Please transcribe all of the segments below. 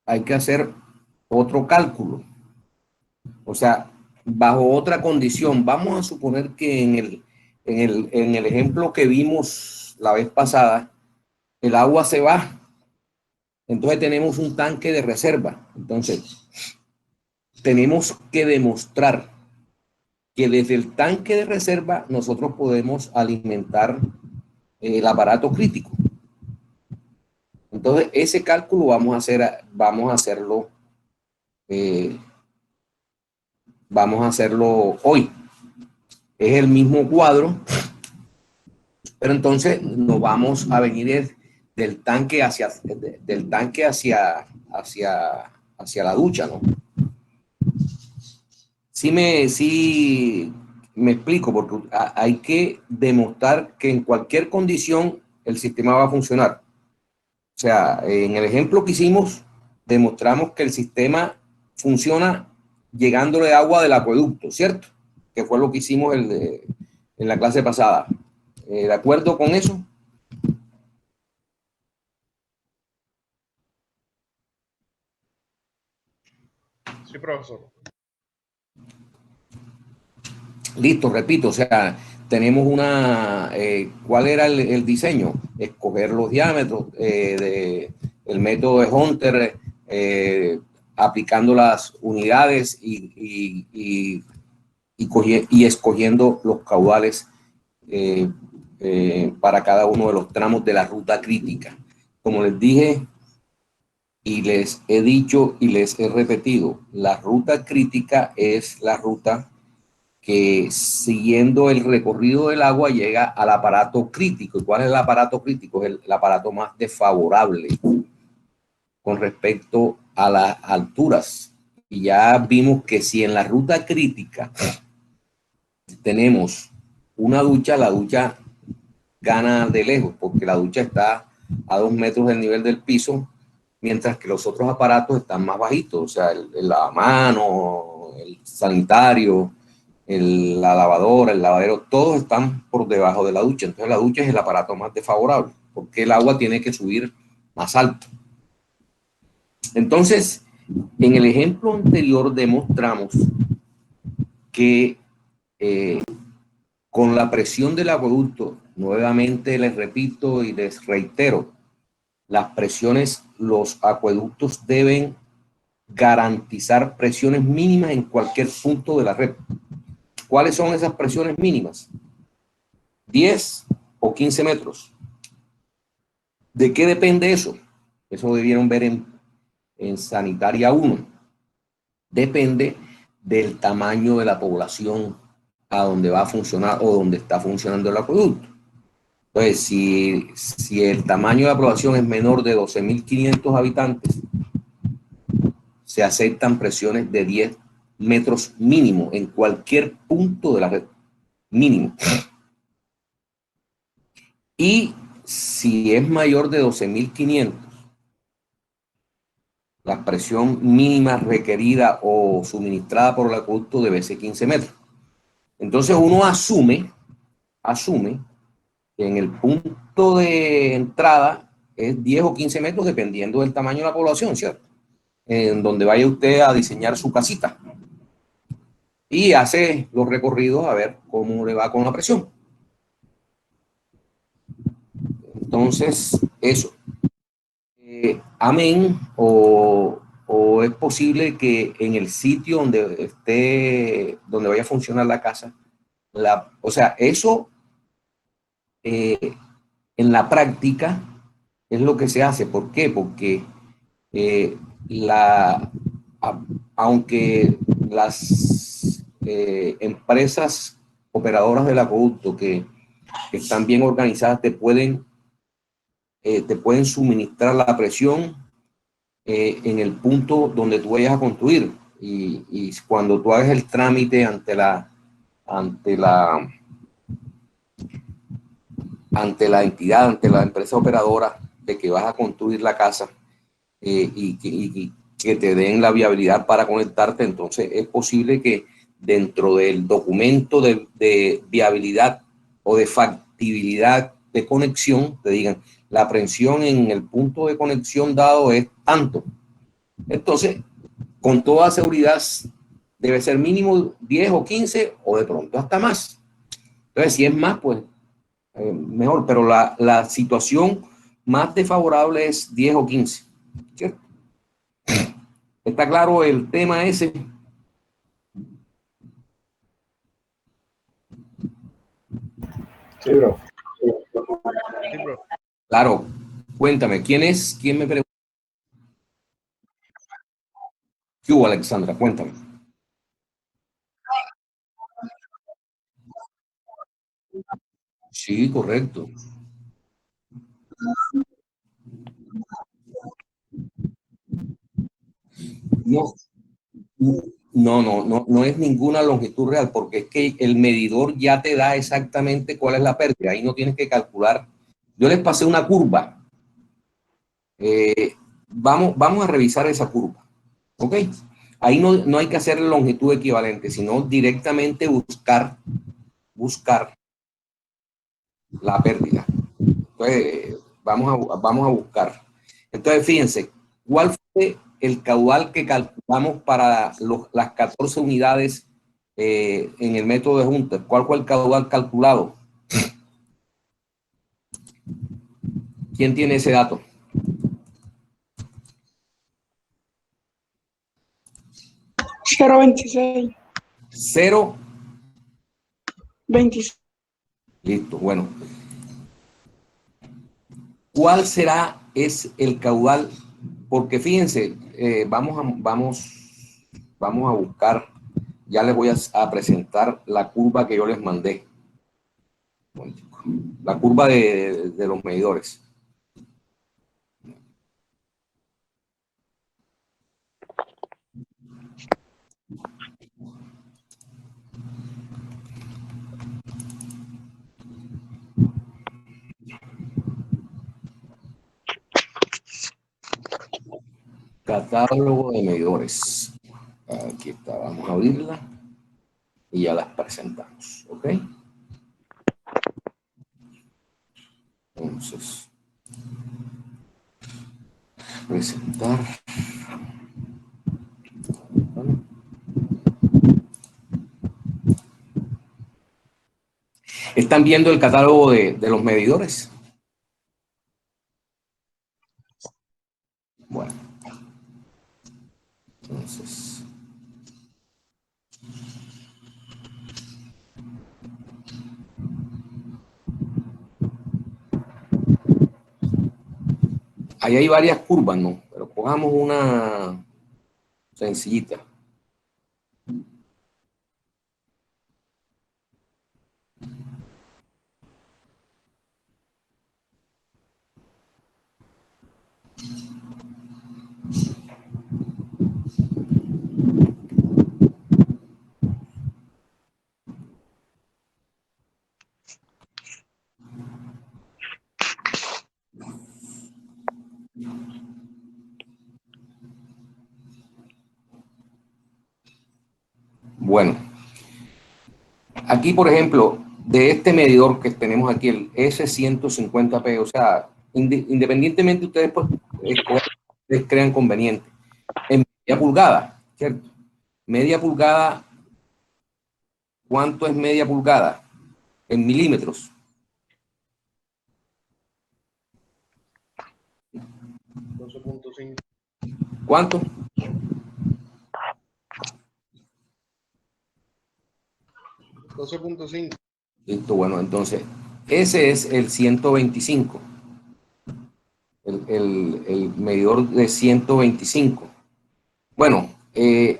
hacer otro cálculo. O sea, bajo otra condición. Vamos a suponer que en el ejemplo que vimos la vez pasada, el agua se va. Entonces tenemos un tanque de reserva. Entonces, tenemos que demostrar que desde el tanque de reserva nosotros podemos alimentar el aparato crítico. Entonces, ese cálculo vamos a hacerlo hoy. Es el mismo cuadro, pero entonces nos vamos a venir del tanque hacia la ducha, ¿no? Sí me explico, porque hay que demostrar que en cualquier condición el sistema va a funcionar. O sea, en el ejemplo que hicimos, demostramos que el sistema funciona llegándole agua del acueducto, ¿cierto? Que fue lo que hicimos en la clase pasada. ¿De acuerdo con eso? Sí, profesor. Listo, repito, o sea, tenemos ¿cuál era el diseño? Escoger los diámetros, el método de Hunter, aplicando las unidades y escogiendo los caudales para cada uno de los tramos de la ruta crítica. Como les dije y les he dicho y les he repetido, la ruta crítica es la ruta que, siguiendo el recorrido del agua, llega al aparato crítico. ¿Y cuál es el aparato crítico? Es el aparato más desfavorable con respecto a las alturas. Y ya vimos que si en la ruta crítica tenemos una ducha, la ducha gana de lejos, porque la ducha está a 2 metros del nivel del piso, mientras que los otros aparatos están más bajitos, o sea, el lavamanos, el sanitario, la lavadora, el lavadero, todos están por debajo de la ducha. Entonces la ducha es el aparato más desfavorable, porque el agua tiene que subir más alto. Entonces, en el ejemplo anterior demostramos que con la presión del acueducto, nuevamente les repito y les reitero, las presiones, los acueductos deben garantizar presiones mínimas en cualquier punto de la red. ¿Cuáles son esas presiones mínimas? 10 o 15 metros. ¿De qué depende eso? Eso lo debieron ver en Sanitaria 1. Depende del tamaño de la población a donde va a funcionar o donde está funcionando el acueducto. Entonces, si el tamaño de la población es menor de 12.500 habitantes, se aceptan presiones de 10 metros mínimo en cualquier punto de la red. Mínimo. Y si es mayor de 12.500, la presión mínima requerida o suministrada por el acueducto debe ser 15 metros. Entonces uno asume que en el punto de entrada es 10 o 15 metros dependiendo del tamaño de la población, ¿cierto? En donde vaya usted a diseñar su casita. Y hace los recorridos a ver cómo le va con la presión. Entonces, eso. Amén, o es posible que en el sitio donde vaya a funcionar la casa, o sea, eso en la práctica es lo que se hace. ¿Por qué? Porque eh, la, aunque las empresas operadoras del acueducto que están bien organizadas te pueden suministrar la presión en el punto donde tú vayas a construir, y cuando tú hagas el trámite ante la entidad, ante la empresa operadora de que vas a construir la casa, y que te den la viabilidad para conectarte, entonces es posible que dentro del documento de viabilidad o de factibilidad de conexión te digan la presión en el punto de conexión dado es tanto. Entonces, con toda seguridad, debe ser mínimo 10 o 15 o de pronto hasta más. Entonces, si es más, pues mejor, pero la situación más desfavorable es 10 o 15, ¿cierto? ¿Está claro el tema ese? Sí, bro. Sí, bro. Claro. Cuéntame, ¿quién es? ¿Quién me pregunta? ¿Qué hubo, Alexandra? Cuéntame. Sí, correcto. No, no es ninguna longitud real, porque es que el medidor ya te da exactamente cuál es la pérdida. Ahí no tienes que calcular. Yo les pasé una curva. Vamos a revisar esa curva. ¿Ok? Ahí no hay que hacer longitud equivalente, sino directamente buscar la pérdida. Entonces, vamos a buscar. Entonces, fíjense, ¿cuál fue el caudal que calculamos para las 14 unidades en el método de Hunter? ¿Cuál fue el caudal calculado? ¿Quién tiene ese dato? 0.26. 0. 26. Listo, bueno. ¿Cuál será el caudal? Porque fíjense, vamos a buscar, ya les voy a presentar la curva que yo les mandé. La curva de los medidores. Catálogo de medidores. Aquí está, vamos a abrirla y ya las presentamos, ¿ok? Entonces, presentar. ¿Están viendo el catálogo de los medidores? Bueno, entonces, ahí hay varias curvas, ¿no? Pero cojamos una sencillita. Bueno, aquí, por ejemplo, de este medidor que tenemos aquí, el S150P, o sea, independientemente ustedes pues, ustedes crean conveniente, en media pulgada, ¿cierto? Media pulgada, ¿cuánto es media pulgada? En milímetros. ¿Cuánto? 12.5. Listo, bueno, entonces, ese es el 125, el medidor de 125. Bueno,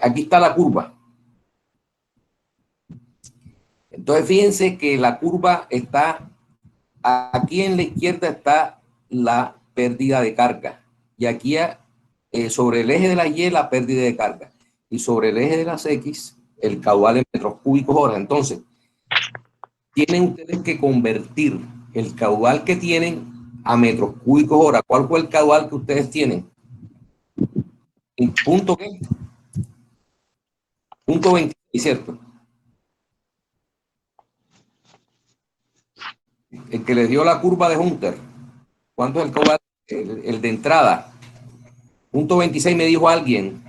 aquí está la curva. Entonces, fíjense que la curva está, aquí en la izquierda está la pérdida de carga. Y aquí sobre el eje de la Y la pérdida de carga. Y sobre el eje de las X, el caudal en metros cúbicos hora. Entonces, tienen ustedes que convertir el caudal que tienen a metros cúbicos hora. ¿Cuál fue el caudal que ustedes tienen? ¿Punto qué? Punto 26, ¿cierto? El que les dio la curva de Hunter. ¿Cuánto es el caudal? El de entrada. .26 me dijo alguien.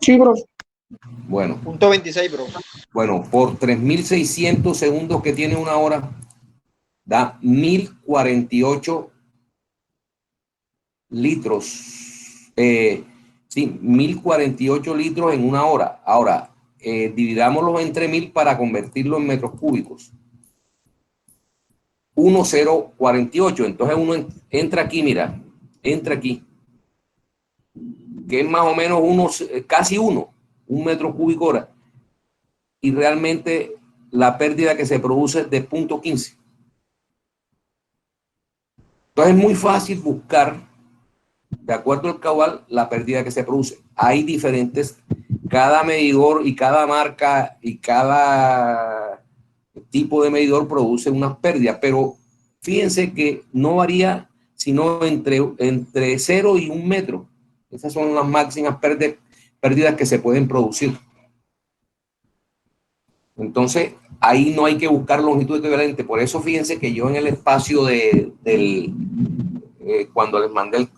Sí, bro. Bueno, Punto 26, bro. bueno, por 3.600 segundos que tiene una hora, da 1.048 litros. Sí, 1.048 litros en una hora. Ahora, dividámoslo entre 1.000 para convertirlo en metros cúbicos. 1,048. Entonces uno entra aquí, mira, entra aquí, que es más o menos casi un metro cúbico hora. Y realmente la pérdida que se produce es de 0,15. Entonces es muy fácil buscar, de acuerdo al caudal, la pérdida que se produce. Hay diferentes, cada medidor y cada marca y cada tipo de medidor produce unas pérdidas, pero fíjense que no varía sino entre 0 y 1 metro. Esas son las máximas pérdidas que se pueden producir. Entonces, ahí no hay que buscar longitud equivalente. Por eso, fíjense que yo en el espacio cuando les mandé el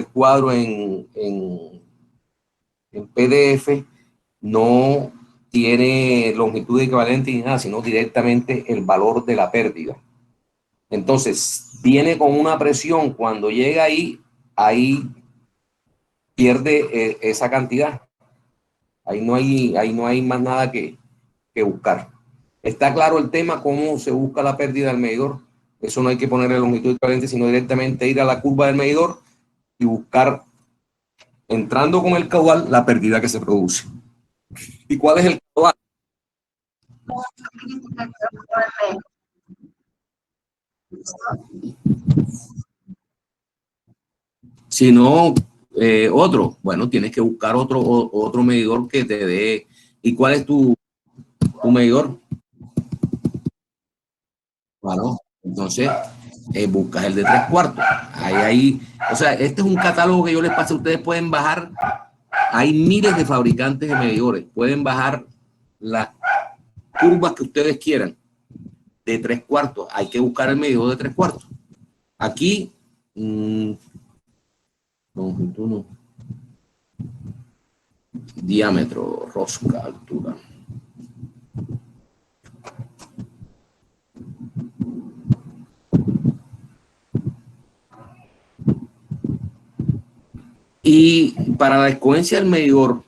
cuadro en PDF, no tiene longitud equivalente ni nada, sino directamente el valor de la pérdida. Entonces, viene con una presión. Cuando llega ahí pierde esa cantidad. Ahí no hay más nada que buscar. Está claro el tema, cómo se busca la pérdida del medidor. Eso no hay que ponerle longitud equivalente, sino directamente ir a la curva del medidor y buscar, entrando con el caudal, la pérdida que se produce. ¿Y cuál es el caudal? Si no, otro. Bueno, tienes que buscar otro medidor que te dé. ¿Y cuál es tu medidor? Claro. Entonces, buscas el de 3/4. Ahí, o sea, este es un catálogo que yo les pasé. Ustedes pueden bajar. Hay miles de fabricantes de medidores. Pueden bajar las curvas que ustedes quieran de 3/4. Hay que buscar el medidor de 3/4. Aquí, longitud no. Diámetro, rosca, altura. Y para la escogencia del medidor,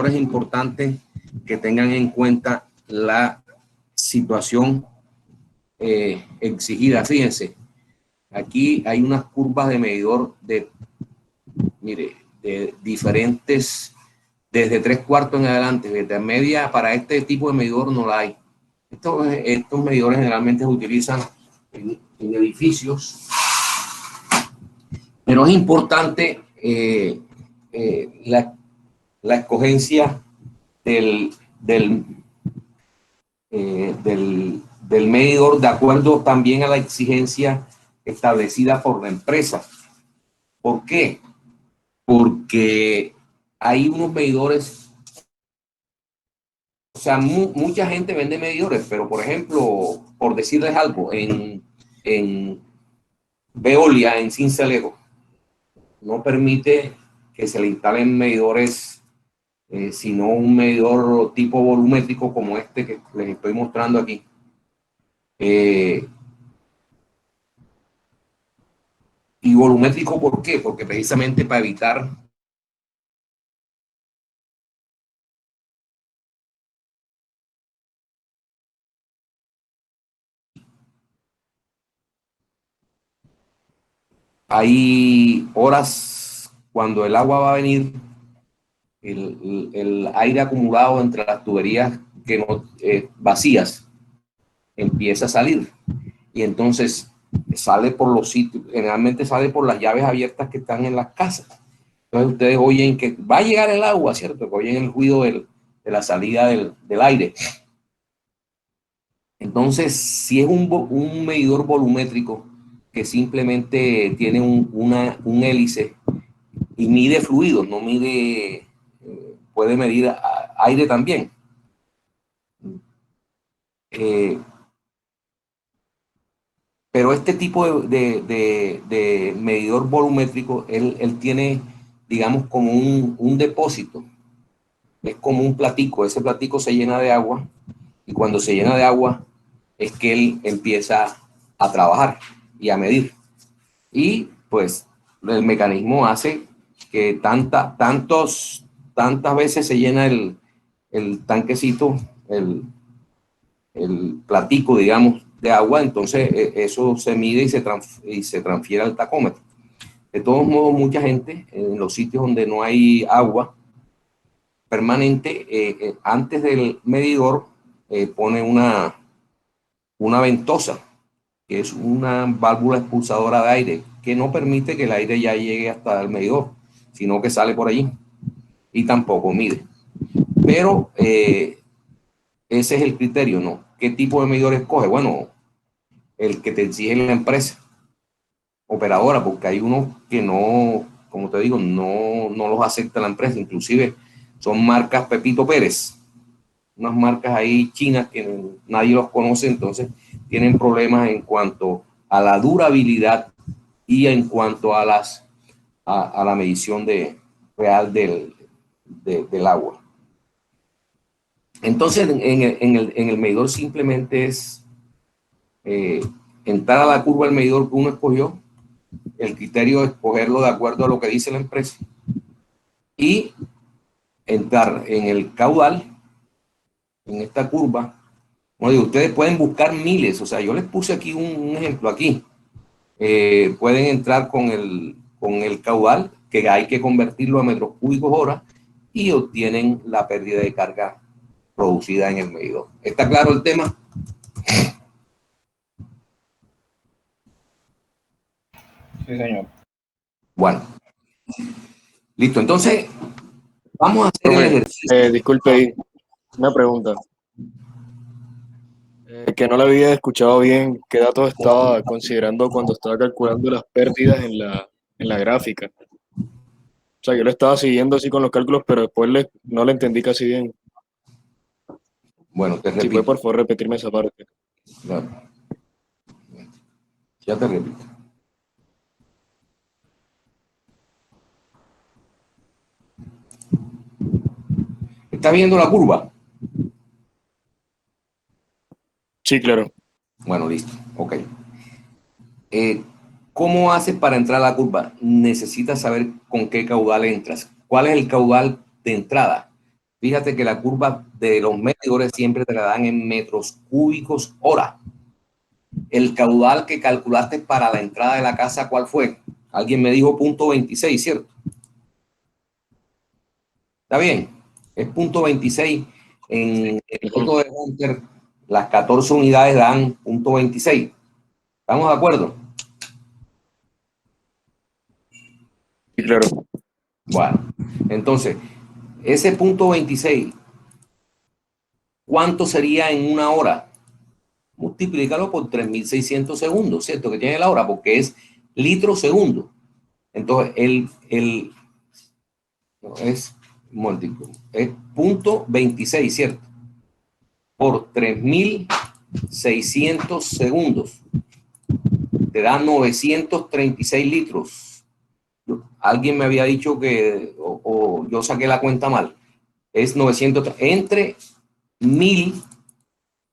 es importante que tengan en cuenta la situación exigida. Fíjense, aquí hay unas curvas de medidor mire, de diferentes, desde 3/4 en adelante. Desde media para este tipo de medidor no la hay. Estos medidores generalmente se utilizan en edificios, pero es importante la escogencia del, del, del medidor de acuerdo también a la exigencia establecida por la empresa. ¿Por qué? Porque hay unos medidores, o sea, mucha gente vende medidores, pero por ejemplo, por decirles algo, en Veolia, en Sincelejo, no permite que se le instalen medidores, sino un medidor tipo volumétrico como este que les estoy mostrando aquí. Y volumétrico, ¿por qué? Porque precisamente para evitar hay horas cuando el agua va a venir, el aire acumulado entre las tuberías que no, vacías empieza a salir y entonces sale por los sitios, generalmente sale por las llaves abiertas que están en las casas. Entonces ustedes oyen que va a llegar el agua, ¿cierto? Que oyen el ruido de la salida del aire. Entonces, si es un medidor volumétrico que simplemente tiene un hélice y mide fluidos, no mide, puede medir aire también. Pero este tipo de medidor volumétrico, él tiene, digamos, como un depósito. Es como un platico. Ese platico se llena de agua y cuando se llena de agua es que él empieza a trabajar y a medir. Y pues el mecanismo hace que tantas veces se llena el tanquecito, el platico, digamos, de agua, entonces eso se mide y se transfiere al tacómetro. De todos modos, mucha gente en los sitios donde no hay agua permanente, antes del medidor pone una ventosa, que es una válvula expulsadora de aire, que no permite que el aire ya llegue hasta el medidor, sino que sale por allí y tampoco mide. Pero ese es el criterio, ¿no? ¿Qué tipo de medidor escoge? Bueno, el que te exige la empresa operadora, porque hay unos que no, como te digo, no los acepta la empresa, inclusive son marcas Pepito Pérez, unas marcas ahí chinas que nadie los conoce, entonces tienen problemas en cuanto a la durabilidad y en cuanto a la medición real del agua. Entonces, en el medidor simplemente es eh, entrar a la curva del medidor que uno escogió, el criterio es escogerlo de acuerdo a lo que dice la empresa y entrar en el caudal, en esta curva. Bueno, digo, ustedes pueden buscar miles, o sea, yo les puse aquí un ejemplo aquí. Pueden entrar con el caudal, que hay que convertirlo a metros cúbicos hora, y obtienen la pérdida de carga producida en el medidor. ¿Está claro el tema? Sí, señor. Bueno, listo. Entonces, vamos a hacer el Profe, ejercicio. disculpe ahí, una pregunta. Que no la había escuchado bien, ¿qué datos estaba considerando cuando estaba calculando las pérdidas en la gráfica? O sea, yo lo estaba siguiendo así con los cálculos, pero después no le entendí casi bien. Bueno, te Si puede, repito. por favor, repetirme esa parte. Ya te repito. ¿Estás viendo la curva? Sí, claro. Bueno, listo. Ok. Eh, ¿Cómo haces para entrar a la curva? Necesitas saber con qué caudal entras. ¿Cuál es el caudal de entrada? Fíjate que la curva de los medidores siempre te la dan en metros cúbicos hora. El caudal que calculaste para la entrada de la casa, ¿cuál fue? Alguien me dijo punto 26, ¿cierto? ¿Está bien? Es punto 26. En el Ujú. método de Hunter, las 14 unidades dan punto 26. ¿Estamos de acuerdo? Sí, claro. Bueno, entonces, ese punto 26, ¿cuánto sería en una hora? Multiplícalo por 3.600 segundos, ¿cierto? Que tiene la hora, porque es litro segundo. Entonces, no, es múltiplo, es punto 26, ¿cierto? Por 3.600 segundos. Te da 936 litros. Alguien me había dicho que, o yo saqué la cuenta mal, es 900, entre 1.000,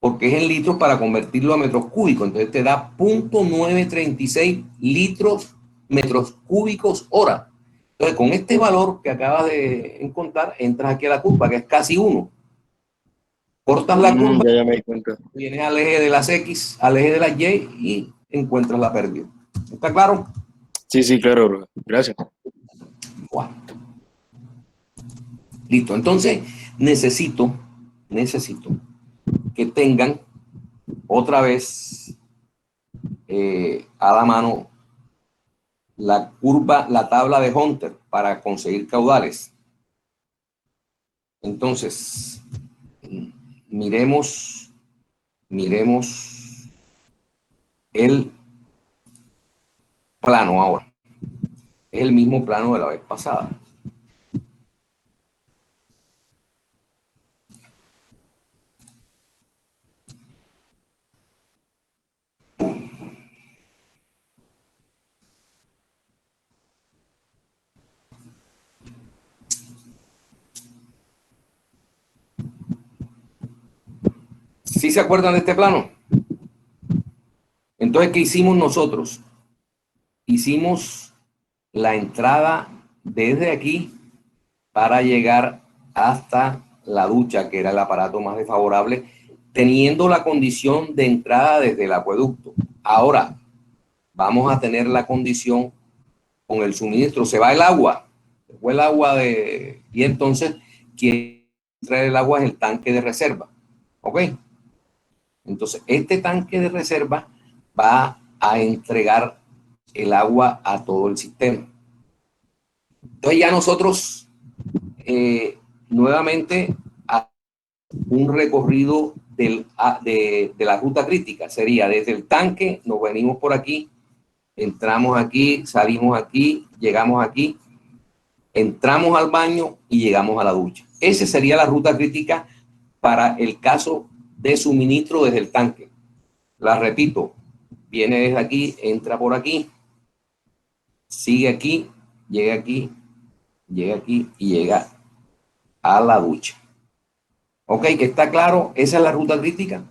porque es en litros para convertirlo a metros cúbicos, entonces te da 0.936 litros metros cúbicos hora. Entonces, con este valor que acabas de encontrar, entras aquí a la curva, que es casi 1. Cortas la curva, Ya me di cuenta. vienes al eje de las X, al eje de las Y y encuentras la pérdida. ¿Está claro? Sí, sí, claro, profe. Gracias. Bueno, listo. Entonces, necesito que tengan otra vez a la mano la curva, la tabla de Hunter para conseguir caudales. Entonces, miremos el plano ahora. Es el mismo plano de la vez pasada. ¿Sí se acuerdan de este plano? Entonces, ¿qué hicimos nosotros? Hicimos la entrada desde aquí para llegar hasta la ducha, que era el aparato más desfavorable, teniendo la condición de entrada desde el acueducto. Ahora vamos a tener la condición con el suministro. Se va el agua, se fue el agua y entonces quien trae el agua es el tanque de reserva. ¿Ok? Entonces, este tanque de reserva va a entregar el agua a todo el sistema. Entonces ya nosotros nuevamente un recorrido de la ruta crítica. Sería desde el tanque, nos venimos por aquí, entramos aquí, salimos aquí, llegamos aquí, entramos al baño y llegamos a la ducha. Esa sería la ruta crítica para el caso de suministro desde el tanque. La repito, viene desde aquí, entra por aquí, sigue aquí, llega aquí y llega a la ducha. Ok, que está claro, esa es la ruta crítica.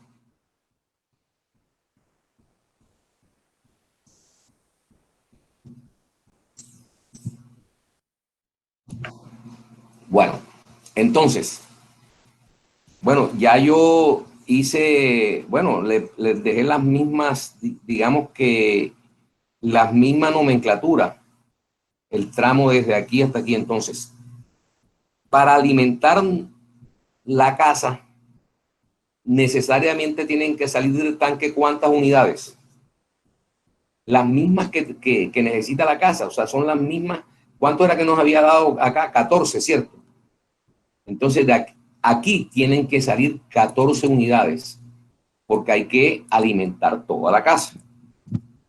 Bueno, entonces, bueno, ya yo hice, bueno, les dejé las mismas, digamos que las mismas nomenclaturas, el tramo desde aquí hasta aquí. Entonces, para alimentar la casa, necesariamente tienen que salir del tanque ¿cuántas unidades? Las mismas que necesita la casa, o sea, son las mismas. ¿Cuánto era que nos había dado acá? 14, ¿cierto? Entonces, de aquí tienen que salir 14 unidades, porque hay que alimentar toda la casa.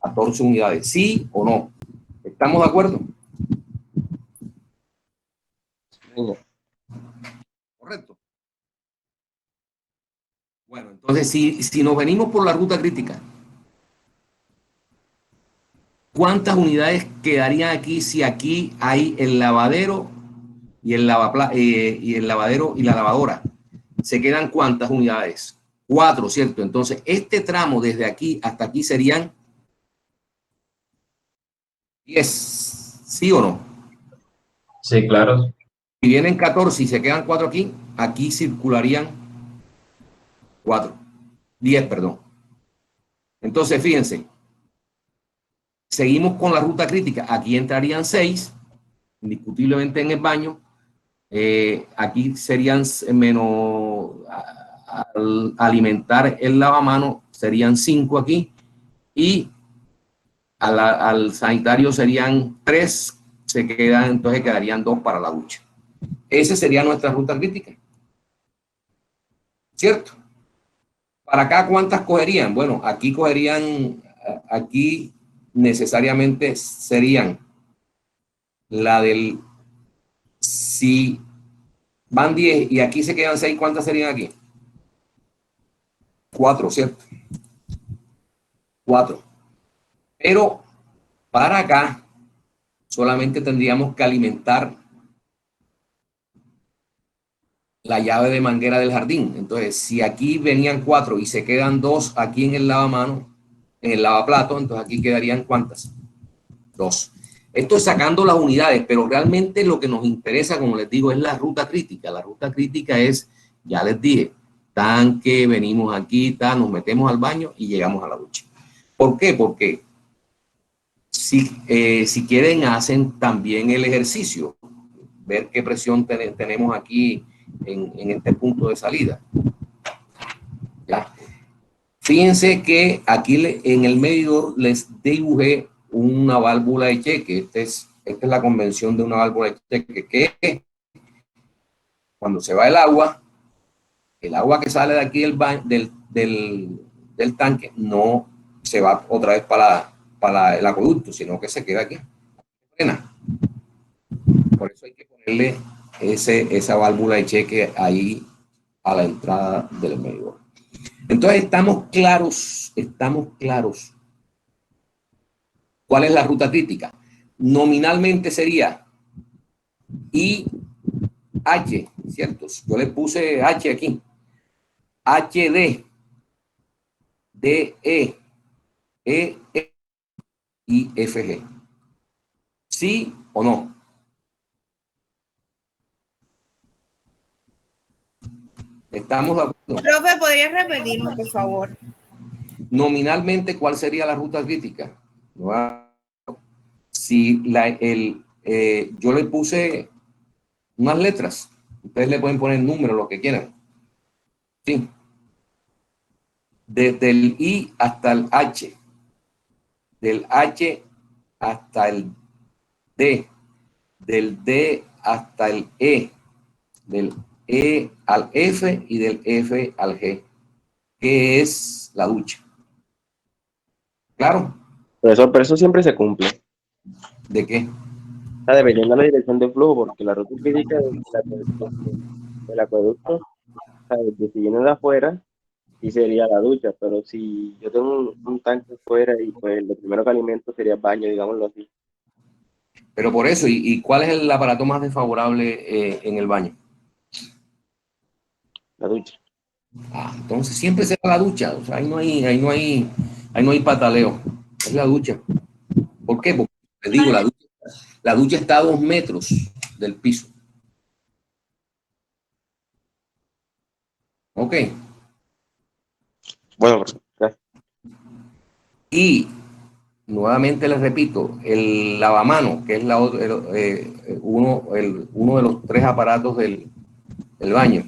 14 unidades, ¿sí o no? ¿Estamos de acuerdo? Correcto. Bueno, entonces, si nos venimos por la ruta crítica, ¿cuántas unidades quedarían aquí si aquí hay el lavadero y el lavadero y la lavadora? ¿Se quedan cuántas unidades? 4, ¿cierto? Entonces, este tramo desde aquí hasta aquí serían 10, ¿sí o no? Sí, claro. Si vienen 14 y se quedan 4 aquí, aquí circularían 4, 10, perdón. Entonces, fíjense, seguimos con la ruta crítica. Aquí entrarían 6, indiscutiblemente en el baño. Aquí serían menos al alimentar el lavamano, serían 5 aquí. Y al sanitario serían 3, se quedan, entonces quedarían 2 para la ducha. Esa sería nuestra ruta crítica, ¿cierto? Para acá, ¿cuántas cogerían? Bueno, aquí cogerían, aquí necesariamente serían la del, si van 10 y aquí se quedan 6, ¿cuántas serían aquí? 4, ¿cierto? 4. Pero para acá solamente tendríamos que alimentar la llave de manguera del jardín. Entonces, si aquí venían 4 y se quedan 2 aquí en el lavamano, en el lavaplato, entonces aquí quedarían ¿cuántas? 2. Esto es sacando las unidades, pero realmente lo que nos interesa, como les digo, es la ruta crítica. La ruta crítica es, ya les dije, tanque, venimos aquí, nos metemos al baño y llegamos a la ducha. ¿Por qué? Porque si quieren, hacen también el ejercicio, ver qué presión tenemos aquí en este punto de salida. ¿Ya? Fíjense que aquí en el medidor les dibujé una válvula de cheque. Esta es la convención de una válvula de cheque, que cuando se va el agua que sale de aquí del tanque no se va otra vez para el acueducto, sino que se queda aquí. Por eso hay que ponerle esa válvula de cheque ahí a la entrada del medidor. Entonces estamos claros cuál es la ruta crítica. Nominalmente sería IH, ¿cierto? Yo le puse H aquí. HD DE, EF y FG. ¿Sí o no? ¿Estamos de acuerdo? Profe, ¿podría repetirme, por favor? Nominalmente, ¿cuál sería la ruta crítica? Si yo le puse unas letras, ustedes le pueden poner números, lo que quieran. Sí. Desde el I hasta el H, del H hasta el D, del D hasta el E, del E al F y del F al G, que es la ducha. ¿Claro? Pero eso siempre se cumple. ¿De qué? O sea, dependiendo de la dirección de flujo, porque la ruta crítica del acueducto, o sea, si viene de afuera, sí sería la ducha, pero si yo tengo un tanque afuera y pues lo primero que alimento sería el baño, digámoslo así, Pero por eso, ¿y cuál es el aparato más desfavorable en el baño? la ducha. Entonces siempre será la ducha. O sea, ahí no hay pataleo. Es la ducha. ¿Por qué? Porque les digo, la ducha está a 2 metros del piso. Ok. Bueno, gracias. Y nuevamente les repito, el lavamano, que es uno de los 3 aparatos del baño,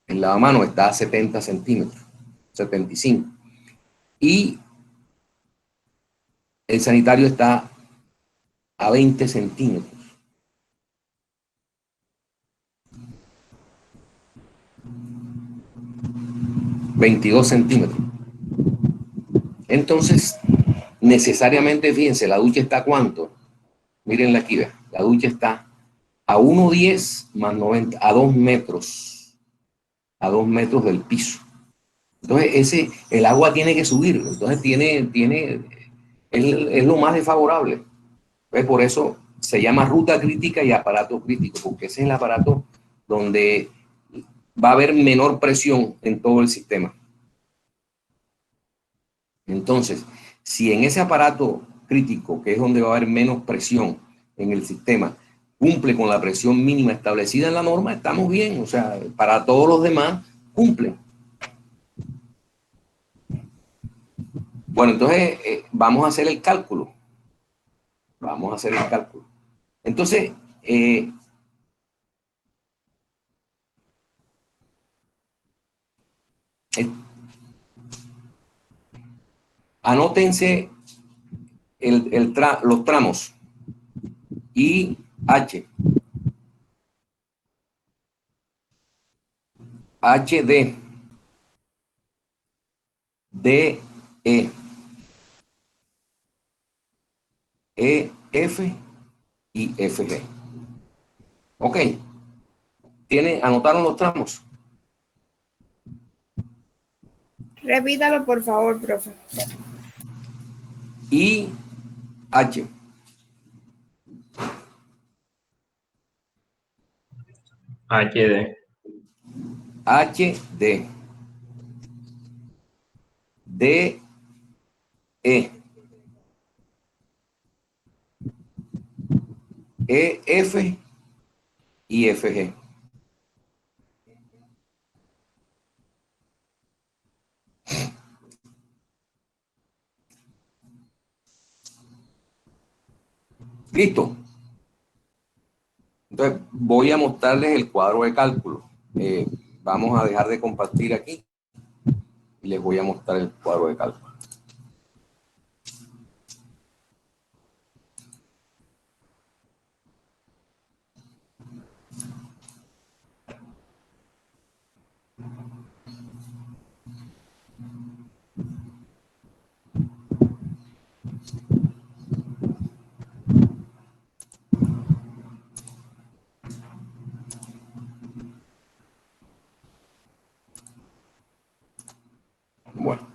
el lavamano está a 70 centímetros, 75. Y el sanitario está a 20 centímetros. $22 centímetros. Entonces, necesariamente, fíjense, la ducha está ¿a cuánto? Mírenla aquí, vean. La ducha está a 1,10 más 90, a 2 metros. A 2 metros del piso. Entonces, el agua tiene que subir. Entonces, es lo más desfavorable. Entonces, por eso se llama ruta crítica y aparato crítico, porque ese es el aparato donde va a haber menor presión en todo el sistema. Entonces, si en ese aparato crítico, que es donde va a haber menos presión en el sistema, cumple con la presión mínima establecida en la norma, estamos bien. O sea, para todos los demás, cumple. Bueno, entonces vamos a hacer el cálculo. Vamos a hacer el cálculo. Entonces, anótense los tramos I, H, HD, DE, EF y FG. Ok. ¿Anotaron los tramos? Repítalo, por favor, profe. I, H, HD, HD, DE, EF y FG. Listo. Entonces voy a mostrarles el cuadro de cálculo. Vamos a dejar de compartir aquí y les voy a mostrar el cuadro de cálculo. Bueno.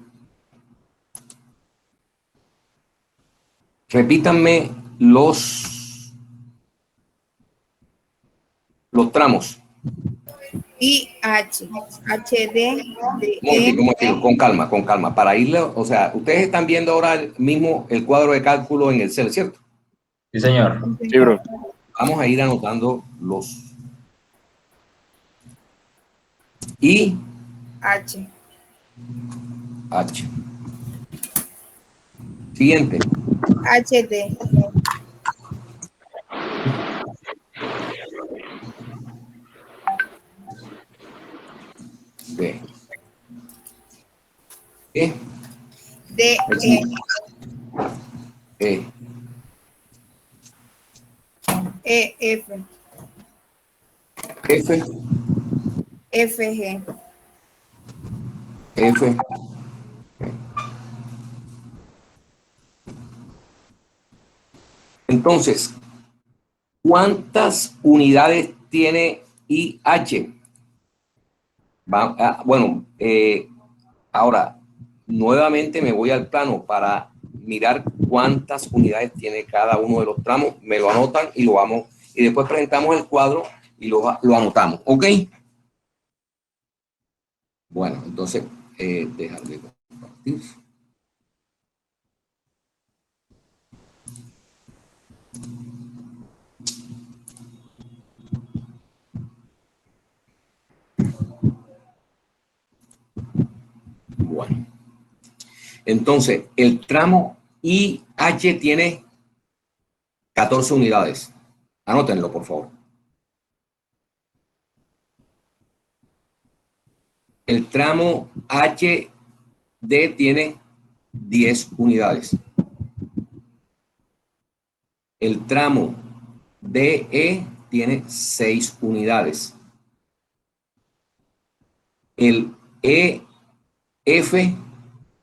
Repítanme los tramos. I, H, HD, Un momentico, con calma. Para irle, o sea, ustedes están viendo ahora mismo el cuadro de cálculo en el Excel, ¿cierto? Sí, señor. Sí, bro. Vamos a ir anotando los I, H, H. Siguiente. HD, D. E. D, E, E. E, F, F. F, G, F. Entonces, ¿cuántas unidades tiene IH? Bueno, ahora, nuevamente me voy al plano para mirar cuántas unidades tiene cada uno de los tramos. Me lo anotan y lo vamos, y después presentamos el cuadro y lo anotamos, ¿ok? Bueno, entonces, dejar de compartir. Bueno, entonces el tramo IH tiene 14 unidades. Anótenlo, por favor. El tramo HD tiene 10 unidades. El tramo DE tiene 6 unidades. El EF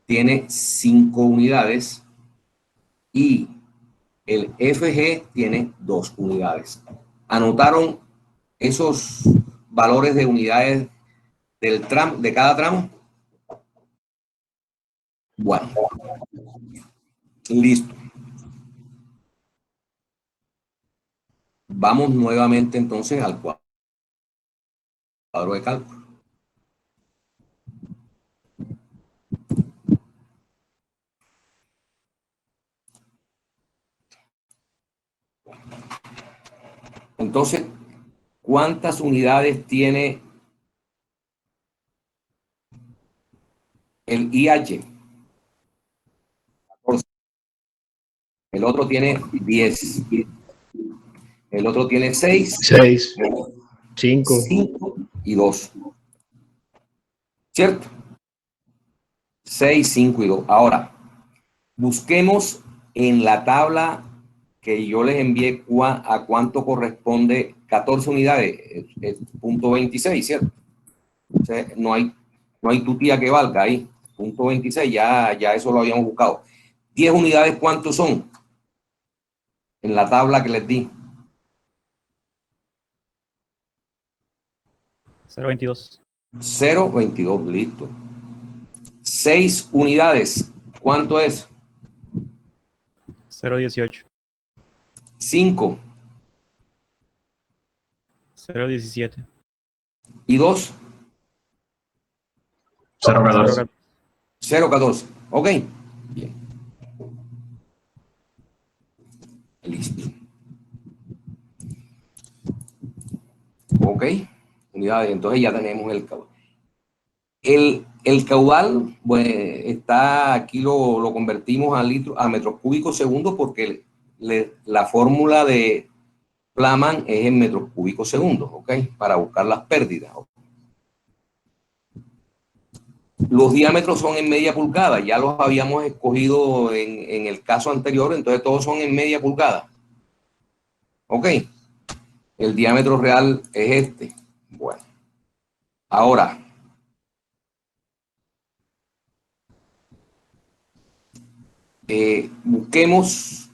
tiene 5 unidades y el FG tiene 2 unidades. ¿Anotaron esos valores de unidades del tramo, de cada tramo? Bueno, listo. Vamos nuevamente entonces al cuadro de cálculo. Entonces, ¿cuántas unidades tiene el IH? 14. El otro tiene 10. El otro tiene 6, 6, 5. 5 y 2. ¿Cierto? 6, 5 y 2. Ahora, busquemos en la tabla que yo les envié a cuánto corresponde 14 unidades, es punto 26, ¿cierto? O sea, no hay tutía que valga ahí. Punto 26, ya eso lo habíamos buscado. 10 unidades, ¿cuántos son? En la tabla que les di. 0.22. 0,22, listo. 6 unidades, ¿cuánto es? 0.18. 5 0.17. y 2, 0,14. 0,14. ¿Ok? Bien. Listo. Ok. Unidades, entonces ya tenemos el caudal. El caudal, pues, está aquí, lo convertimos a metros cúbicos segundo porque la fórmula de Plaman es en metros cúbicos segundos, ¿ok? Para buscar las pérdidas. Los diámetros son en media pulgada, ya los habíamos escogido en el caso anterior, entonces todos son en media pulgada. ¿Ok? El diámetro real es este. Bueno. Ahora, busquemos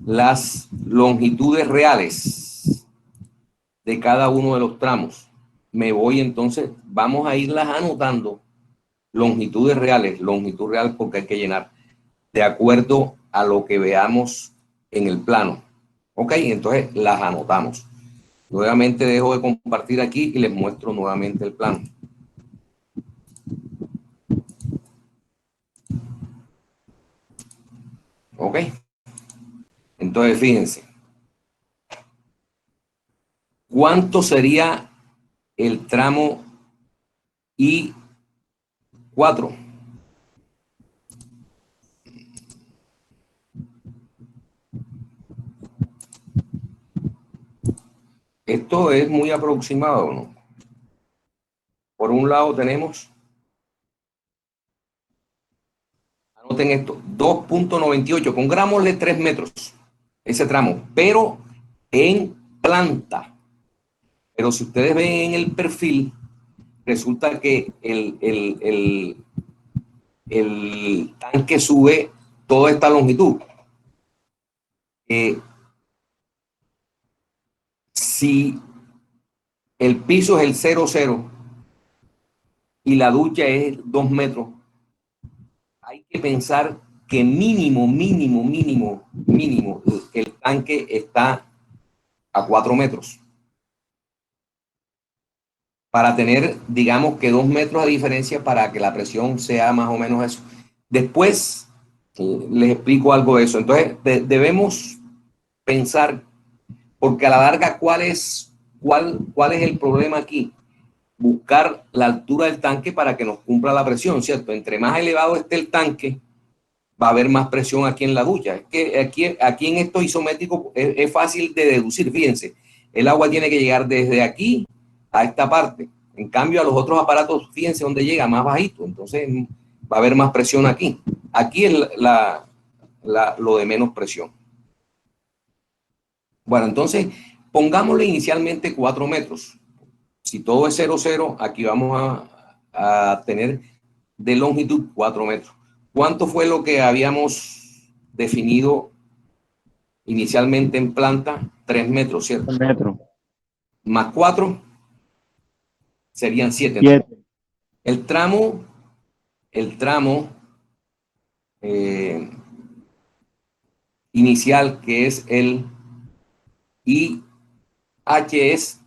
las longitudes reales de cada uno de los tramos. Me voy entonces, vamos a irlas anotando. Longitudes reales, longitud real porque hay que llenar de acuerdo a lo que veamos en el plano. Ok, entonces las anotamos. Nuevamente dejo de compartir aquí y les muestro nuevamente el plano. ¿Ok? Entonces, fíjense. ¿Cuánto sería el tramo I4? Esto es muy aproximado, ¿no? Por un lado tenemos, anoten esto, 2.98, pongámosle 3 metros, ese tramo, pero en planta. Pero si ustedes ven en el perfil, resulta que el tanque sube toda esta longitud. Si el piso es el 00 y la ducha es 2 metros, hay que pensar que mínimo, el tanque está a 4 metros. Para tener, digamos que 2 metros de diferencia para que la presión sea más o menos eso. Después les explico algo de eso. Entonces, debemos pensar, porque a la larga, ¿cuál es el problema aquí? Buscar la altura del tanque para que nos cumpla la presión, ¿cierto? Entre más elevado esté el tanque, va a haber más presión aquí en la ducha. Es que aquí en estos isométricos es fácil de deducir, fíjense. El agua tiene que llegar desde aquí a esta parte. En cambio, a los otros aparatos, fíjense dónde llega, más bajito. Entonces, va a haber más presión aquí. Aquí es lo de menos presión. Bueno, entonces, pongámosle inicialmente 4 metros. Si todo es 0,0, aquí vamos a tener de longitud 4 metros. ¿Cuánto fue lo que habíamos definido inicialmente en planta? 3 metros, ¿cierto? 3 metros. Más 4 serían 7. 7. El tramo inicial, que es el IH, es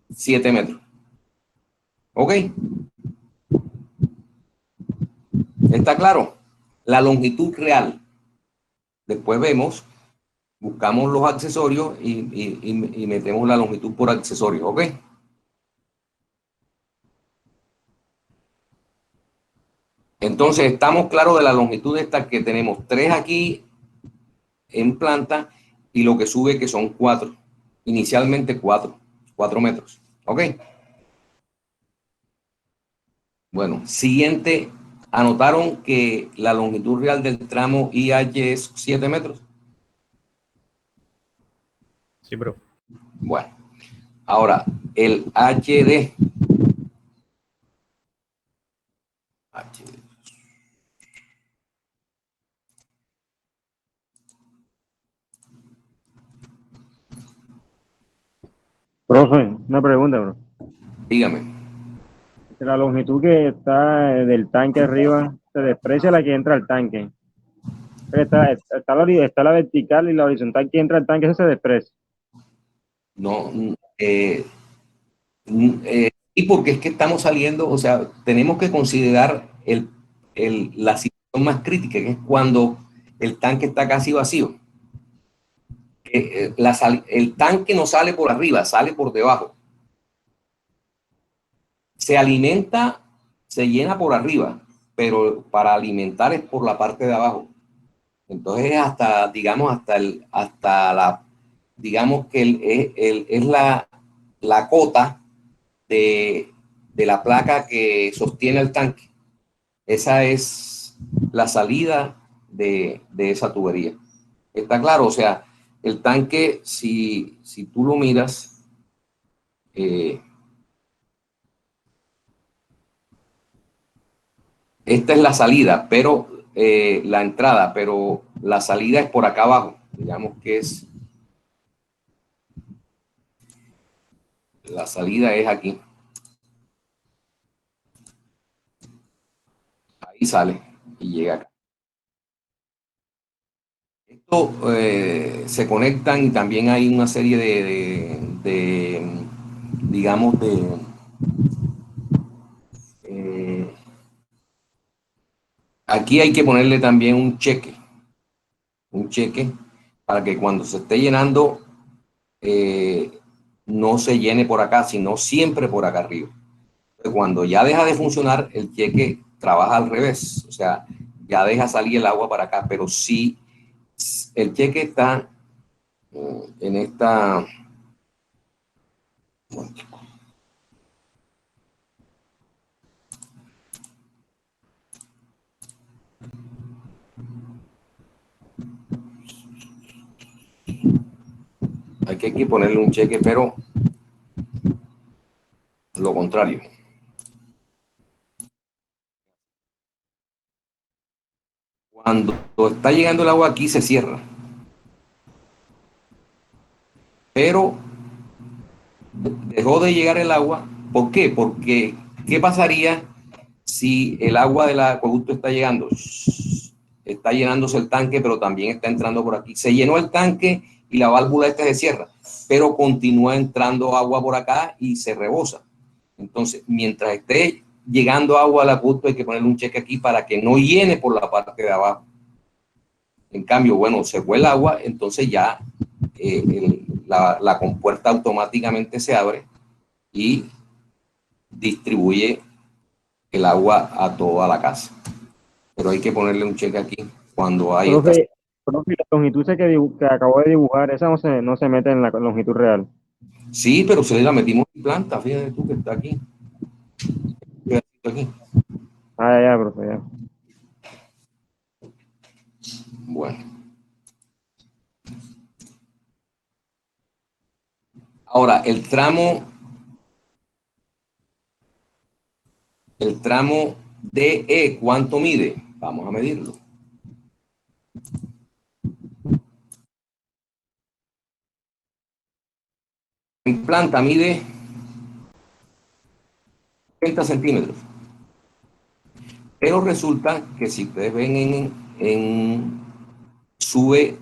7 metros. ¿Ok? ¿Está claro? La longitud real. Después vemos, buscamos los accesorios y metemos la longitud por accesorio. ¿Ok? Entonces, estamos claros de la longitud esta, que tenemos 3 aquí en planta y lo que sube, que son 4. Inicialmente 4 metros. ¿Ok? Bueno, siguiente. ¿Anotaron que la longitud real del tramo IH es 7 metros? Sí, bro. Bueno, ahora el HD. Profe, una pregunta, bro. Dígame. La longitud que está del tanque arriba se desprecia la que entra al tanque. Está la vertical y la horizontal que entra al tanque, eso se desprecia. No, y porque es que estamos saliendo, o sea, tenemos que considerar la situación más crítica, que es cuando el tanque está casi vacío. El tanque no sale por arriba, sale por debajo. Se alimenta, se llena por arriba, pero para alimentar es por la parte de abajo. Entonces, digamos que es la cota de la placa que sostiene el tanque. Esa es la salida de esa tubería. ¿Está claro? O sea, el tanque, si tú lo miras, esta es la salida, pero la entrada, pero la salida es por acá abajo. Digamos que la salida es aquí. Ahí sale y llega acá. Esto se conectan y también hay una serie digamos, aquí hay que ponerle también un cheque para que cuando se esté llenando no se llene por acá, sino siempre por acá arriba. Cuando ya deja de funcionar, el cheque trabaja al revés, o sea, ya deja salir el agua para acá, pero si el cheque está en esta... Hay que ponerle un cheque, pero lo contrario. Cuando está llegando el agua aquí se cierra. Pero dejó de llegar el agua. ¿Por qué? Porque ¿qué pasaría si el agua del acueducto está llegando? Está llenándose el tanque, pero también está entrando por aquí. Se llenó el tanque y la válvula esta se cierra, pero continúa entrando agua por acá y se rebosa. Entonces, mientras esté llegando agua al acueducto, hay que ponerle un cheque aquí para que no llene por la parte de abajo. En cambio, bueno, se fue el agua, entonces ya la compuerta automáticamente se abre y distribuye el agua a toda la casa. Pero hay que ponerle un cheque aquí cuando hay... Profe, la longitud que acabo de dibujar, esa no se mete en la longitud real. Sí, pero se la metimos en planta, fíjate tú que está aquí. Aquí. Ah, ya, profe, ya. Bueno. Ahora, el tramo DE, ¿cuánto mide? Vamos a medirlo. En planta mide 30 centímetros. Pero resulta que si ustedes ven sube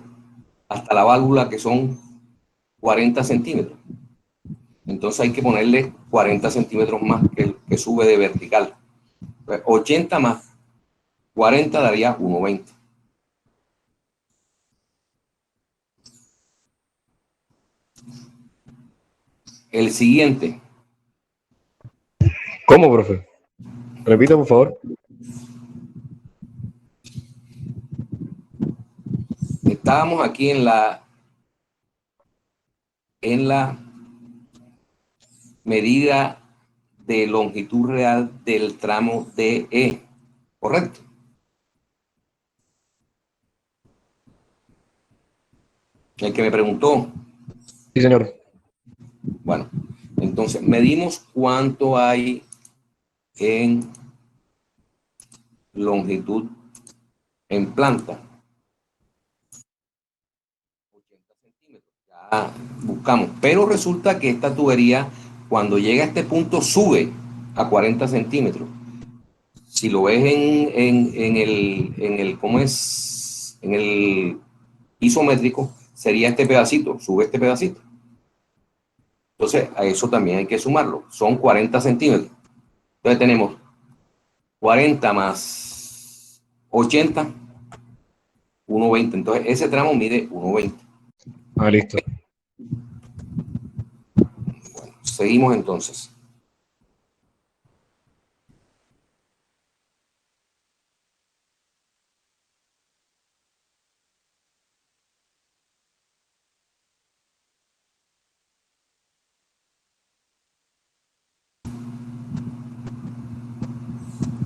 hasta la válvula que son 40 centímetros. Entonces hay que ponerle 40 centímetros más que sube de vertical. 80 más 40 daría 1,20. El siguiente. ¿Cómo, profe? Repita, por favor. Estábamos aquí en la medida de longitud real del tramo DE, ¿correcto? El que me preguntó. Sí, señor. Bueno, entonces medimos cuánto hay en longitud en planta. 80 centímetros. Ya buscamos. Pero resulta que esta tubería, cuando llega a este punto, sube a 40 centímetros. Si lo ves en el, ¿cómo es? En el isométrico, sería este pedacito, sube este pedacito. Entonces, a eso también hay que sumarlo. Son 40 centímetros. Entonces tenemos 40 más 80, 1,20. Entonces, ese tramo mide 1,20. Ah, listo. Bueno, seguimos entonces.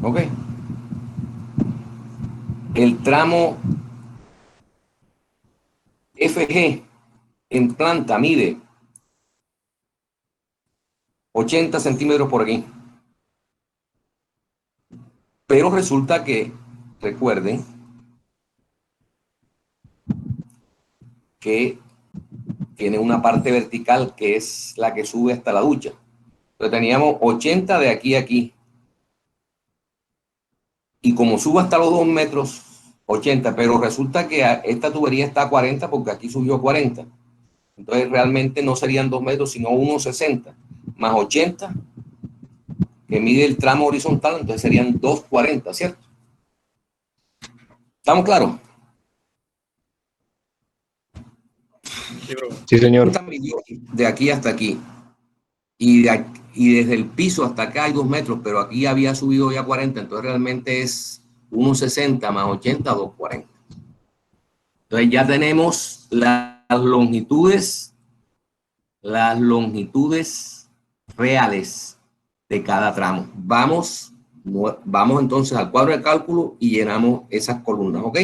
Ok. El tramo FG en planta mide 80 centímetros por aquí. Pero resulta que, recuerden, que tiene una parte vertical que es la que sube hasta la ducha. Entonces teníamos 80 de aquí a aquí. Y como sube hasta los 2 metros, 80, pero resulta que esta tubería está a 40 porque aquí subió 40. Entonces realmente no serían 2 metros, sino 1,60 más 80, que mide el tramo horizontal, entonces serían 2,40, ¿cierto? ¿Estamos claros? Sí, señor. De aquí hasta aquí. Y desde el piso hasta acá hay 2 metros, pero aquí había subido ya 40, entonces realmente es 1,60 más 80, 2,40. Entonces ya tenemos las longitudes reales de cada tramo. Vamos entonces al cuadro de cálculo y llenamos esas columnas, ¿ok?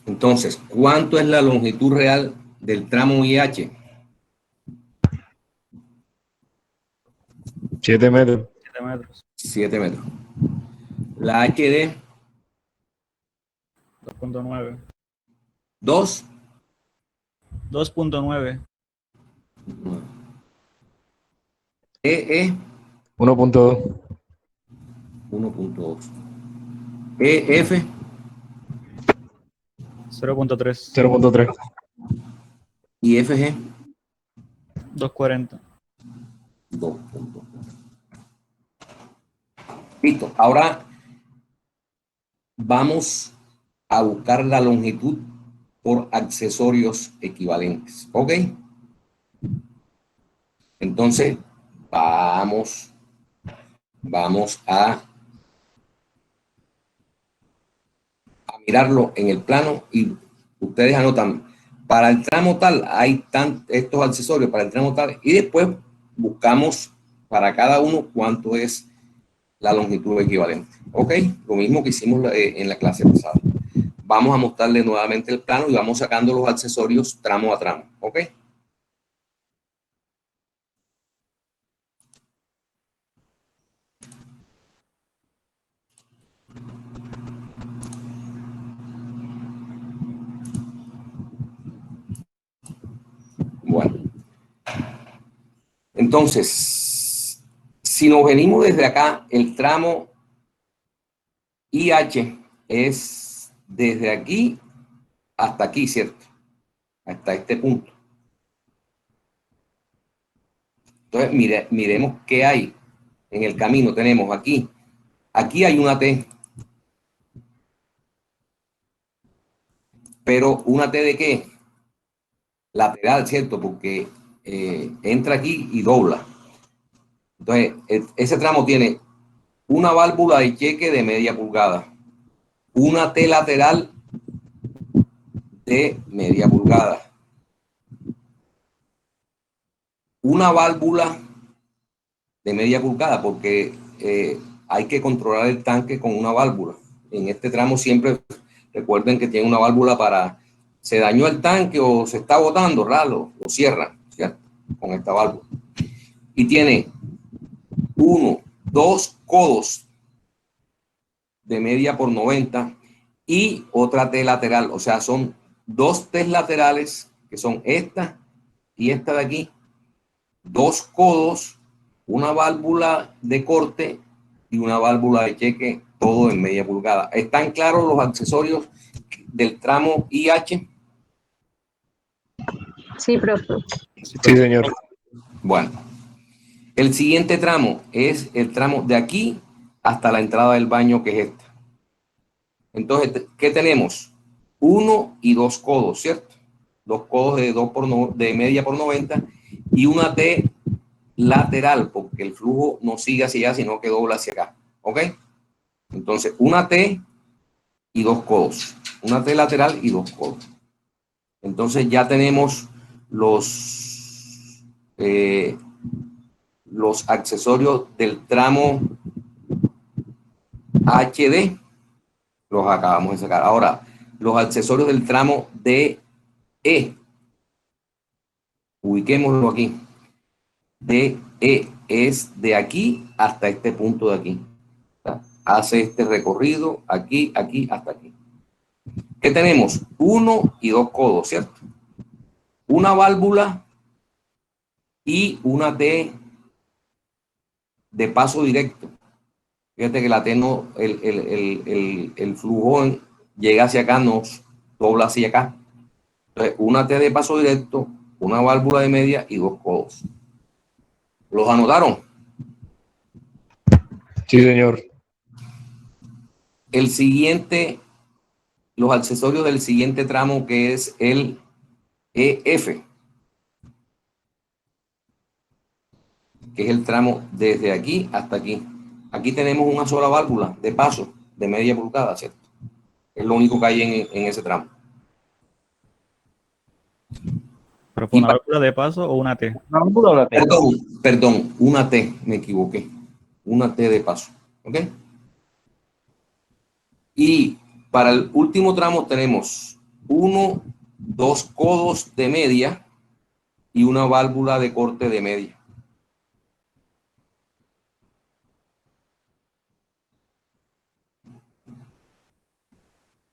Entonces, ¿cuánto es la longitud real del tramo IH? 7 metros. 7 metros. 7 metros. La HD, 2.9. 2. 2.9. EE, 1.2. 1,2. EF, 0.3. 0.3. y FG, 2.40. 2,2. Listo. Ahora vamos a buscar la longitud por accesorios equivalentes. ¿Ok? Entonces, vamos a mirarlo en el plano y ustedes anotan, para el tramo tal hay estos accesorios para el tramo tal, y después buscamos para cada uno cuánto es la longitud equivalente. ¿Ok? Lo mismo que hicimos en la clase pasada. Vamos a mostrarle nuevamente el plano y vamos sacando los accesorios tramo a tramo. ¿Ok? Bueno. Entonces, si nos venimos desde acá, el tramo IH es desde aquí hasta aquí, ¿cierto? Hasta este punto. Entonces, miremos qué hay en el camino. Tenemos aquí hay una T. Pero una T de qué? Lateral, ¿cierto? Porque entra aquí y dobla. Entonces, ese tramo tiene una válvula de cheque de media pulgada, una T lateral de media pulgada, una válvula de media pulgada, porque hay que controlar el tanque con una válvula. En este tramo siempre recuerden que tiene una válvula para, se dañó el tanque o se está botando, ralo, lo cierran, ¿cierto? Con esta válvula. Y tiene 1, 2 codos de media por 90 y otra T lateral, o sea, son 2 T laterales, que son esta y esta de aquí, 2 codos, una válvula de corte y una válvula de cheque, todo en media pulgada. ¿Están claros los accesorios del tramo IH? Sí, profe. Sí, señor. Bueno, el siguiente tramo es el tramo de aquí hasta la entrada del baño, que es esta. Entonces, ¿qué tenemos? 1 y 2 codos, ¿cierto? 2 codos de media por 90 y una T lateral, porque el flujo no sigue hacia allá, sino que dobla hacia acá. ¿Ok? Entonces, una T y 2 codos. Una T lateral y 2 codos. Entonces ya tenemos los accesorios del tramo HD. Los acabamos de sacar. Ahora, los accesorios del tramo DE. Ubiquémoslo aquí. DE es de aquí hasta este punto de aquí. Hace este recorrido aquí, aquí, hasta aquí. ¿Qué tenemos? 1 y 2 codos, ¿cierto? una válvula y una T de paso directo. Fíjate que la T no, el flujo llega hacia acá, nos dobla hacia acá. Entonces, una T de paso directo, una válvula de media y 2 codos. ¿Los anotaron? Sí, señor. El siguiente, los accesorios del siguiente tramo, que es el EF, que es el tramo desde aquí hasta aquí. Aquí tenemos una sola válvula de paso de media pulgada, ¿cierto? Es lo único que hay en ese tramo. ¿Pero fue una válvula de paso o una T? ¿Una válvula o una T? Perdón, una T, me equivoqué. Una T de paso, ¿ok? Y para el último tramo tenemos 2 codos de media y una válvula de corte de media.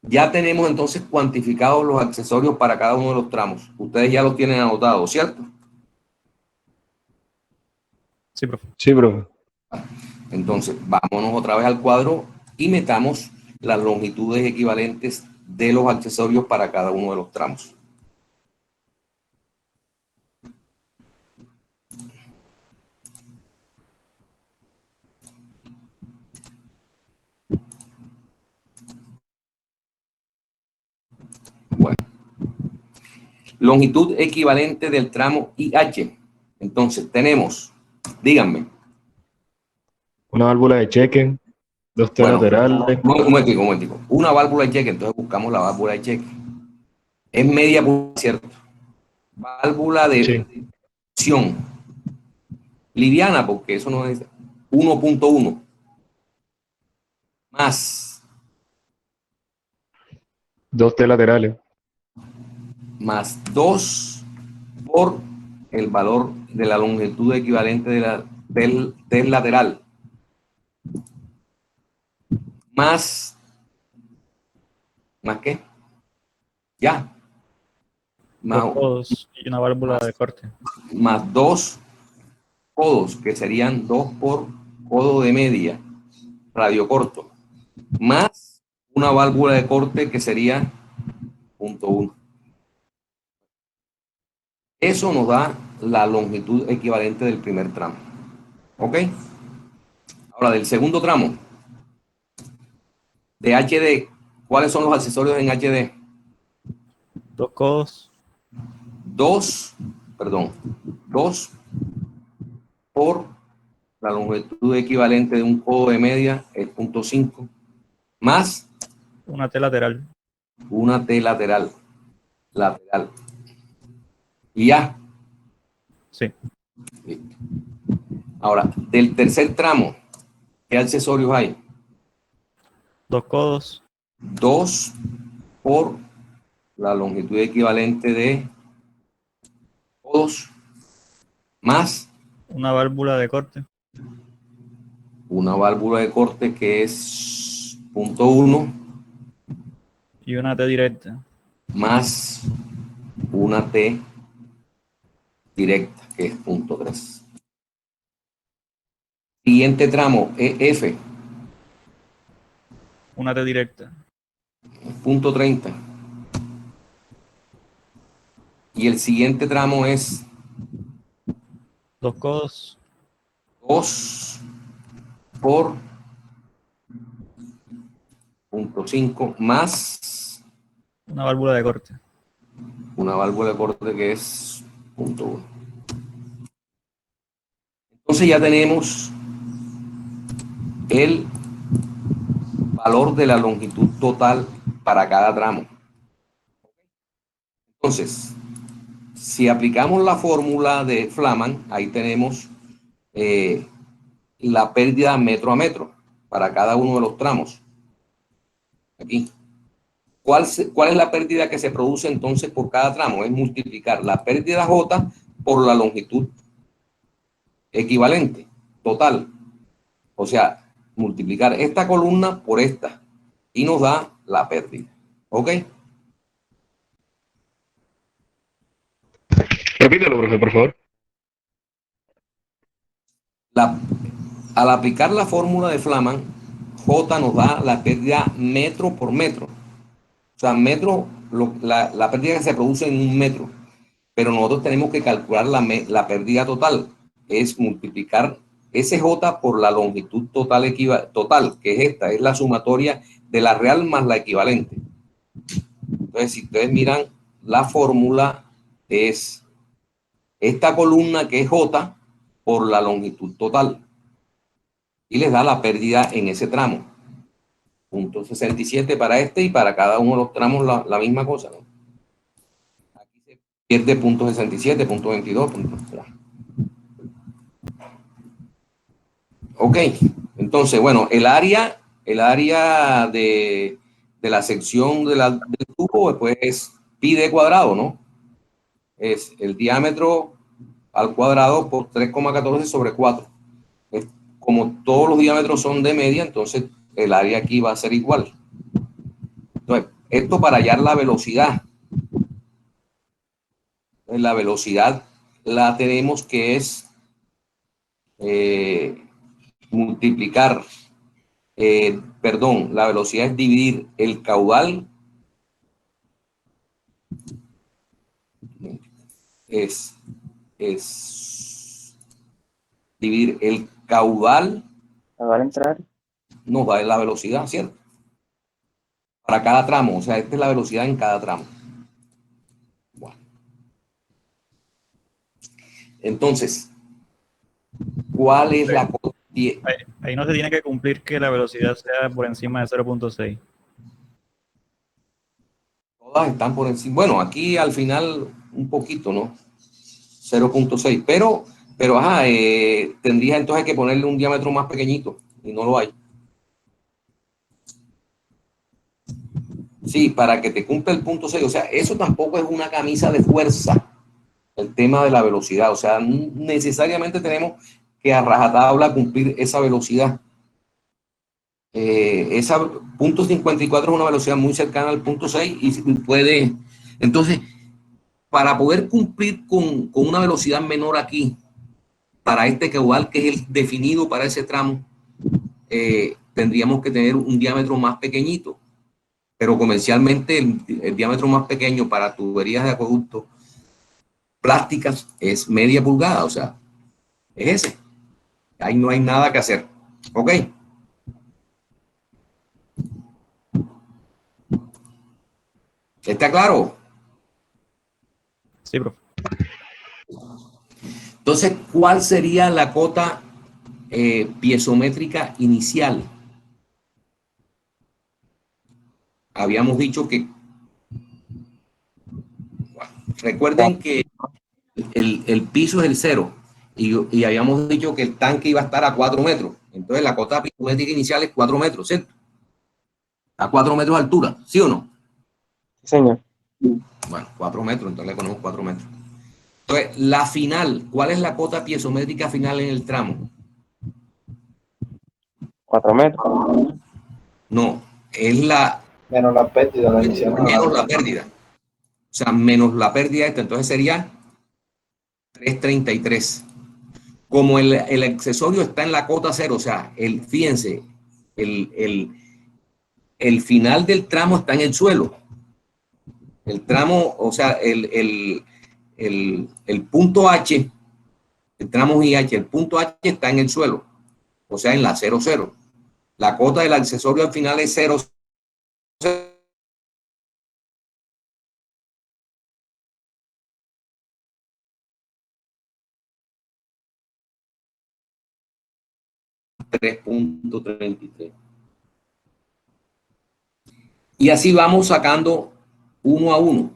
Ya tenemos entonces cuantificados los accesorios para cada uno de los tramos. Ustedes ya los tienen anotados, ¿cierto? Sí, profe. Sí, profe. Entonces, vámonos otra vez al cuadro y metamos las longitudes equivalentes de los accesorios para cada uno de los tramos. Bueno, longitud equivalente del tramo IH. Entonces, tenemos, díganme. Una válvula de cheque, 2 T Bueno, laterales. un momentico. Una válvula de cheque, entonces buscamos la válvula de cheque. Es media pulgada, ¿cierto? Válvula de presión. Liviana, porque eso no es 1.1. Más 2 T laterales. más 2 por el valor de la longitud equivalente del lateral, más qué, ya, 2 codos y una válvula de corte. más 2 codos, que serían 2 por codo de media, radio corto, más una válvula de corte que sería 0.1. Eso nos da la longitud equivalente del primer tramo. ¿Ok? Ahora, del segundo tramo, de HD, ¿cuáles son los accesorios en HD? 2 codos. 2 por la longitud equivalente de un codo de media, es 0.5, más Una T lateral. una T lateral. Y ya. Sí. Listo. Ahora, del tercer tramo, ¿qué accesorios hay? 2 codos. 2 por la longitud equivalente de codos, más Una válvula de corte. una válvula de corte que es 0.1, Y una T directa. más una T directa, que es 0.3. Siguiente tramo, EF, Una T directa. 0.30. Y el siguiente tramo es 2 codos. 2 por 0.5 más Una válvula de corte. una válvula de corte que es 0.1. Entonces ya tenemos el valor de la longitud total para cada tramo. Entonces, si aplicamos la fórmula de Flaman, ahí tenemos la pérdida metro a metro para cada uno de los tramos. Aquí. ¿Cuál es la pérdida que se produce entonces por cada tramo? Es multiplicar la pérdida J por la longitud equivalente, total. O sea, multiplicar esta columna por esta y nos da la pérdida. ¿Ok? Repítelo, profe, por favor. Al aplicar la fórmula de Flaman, J nos da la pérdida metro por metro. O sea, la pérdida que se produce en un metro. Pero nosotros tenemos que calcular la pérdida total. Es multiplicar ese J por la longitud total, que es esta. Es la sumatoria de la real más la equivalente. Entonces, si ustedes miran, la fórmula es esta columna que es J por la longitud total. Y les da la pérdida en ese tramo. 0.67 para este y para cada uno de los tramos la misma cosa, ¿no? Aquí se pierde 0.67, 0.22, Ok, entonces, bueno, el área de la sección del tubo pues es pi d cuadrado, ¿no? Es el diámetro al cuadrado por 3,14 sobre 4. Como todos los diámetros son de media, entonces el área aquí va a ser igual. Entonces, esto para hallar la velocidad. La velocidad la tenemos que es multiplicar, la velocidad es dividir el caudal, es dividir el caudal, ¿Va a entrar? nos da la velocidad, ¿cierto? Para cada tramo, o sea, esta es la velocidad en cada tramo. Bueno. Entonces, ¿cuál es la cota? Ahí no se tiene que cumplir que la velocidad sea por encima de 0.6. Todas están por encima. Bueno, aquí al final un poquito, ¿no? 0.6, pero ajá, tendría entonces que ponerle un diámetro más pequeñito y no lo hay. Sí, para que te cumpla el 0.6, o sea, eso tampoco es una camisa de fuerza, el tema de la velocidad, o sea, necesariamente tenemos que a rajatabla cumplir esa velocidad. Esa 0.54 es una velocidad muy cercana al 0.6 y puede, entonces, para poder cumplir con una velocidad menor aquí, para este caudal que es el definido para ese tramo, tendríamos que tener un diámetro más pequeñito, pero comercialmente el diámetro más pequeño para tuberías de acueducto plásticas es media pulgada, o sea, es ese. Ahí no hay nada que hacer. ¿Ok? ¿Está claro? Sí, profe. Entonces, ¿cuál sería la cota piezométrica inicial? Habíamos dicho que, bueno, recuerden que el piso es el 0 y habíamos dicho que el tanque iba a estar a 4 metros. Entonces, la cota piezométrica inicial es 4 metros, ¿cierto? A 4 metros de altura, ¿sí o no? Sí, señor. Bueno, 4 metros, entonces le ponemos 4 metros. Entonces, la final, ¿cuál es la cota piezométrica final en el tramo? 4 metros. No, es la Menos la pérdida, la menos la pérdida. O sea, menos la pérdida esta, entonces sería 333. Como el accesorio está en la cota 0, o sea, fíjense, el final del tramo está en el suelo. El tramo, o sea, el punto H, el tramo IH, el punto H está en el suelo, o sea, en la 00. La cota del accesorio al final es 0. $3.33. Y así vamos sacando uno a uno.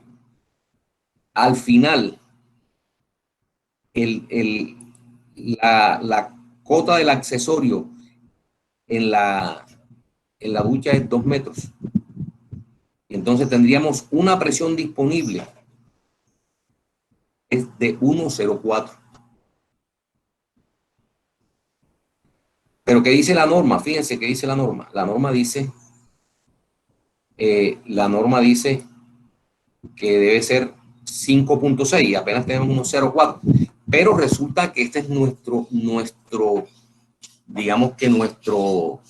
Al final, la cota del accesorio en la ducha es 2 metros. Entonces tendríamos una presión disponible es de 1,04. Pero ¿qué dice la norma? Fíjense qué dice la norma. La norma dice que debe ser 5.6, apenas tenemos unos 0.4, pero resulta que este es digamos que nuestro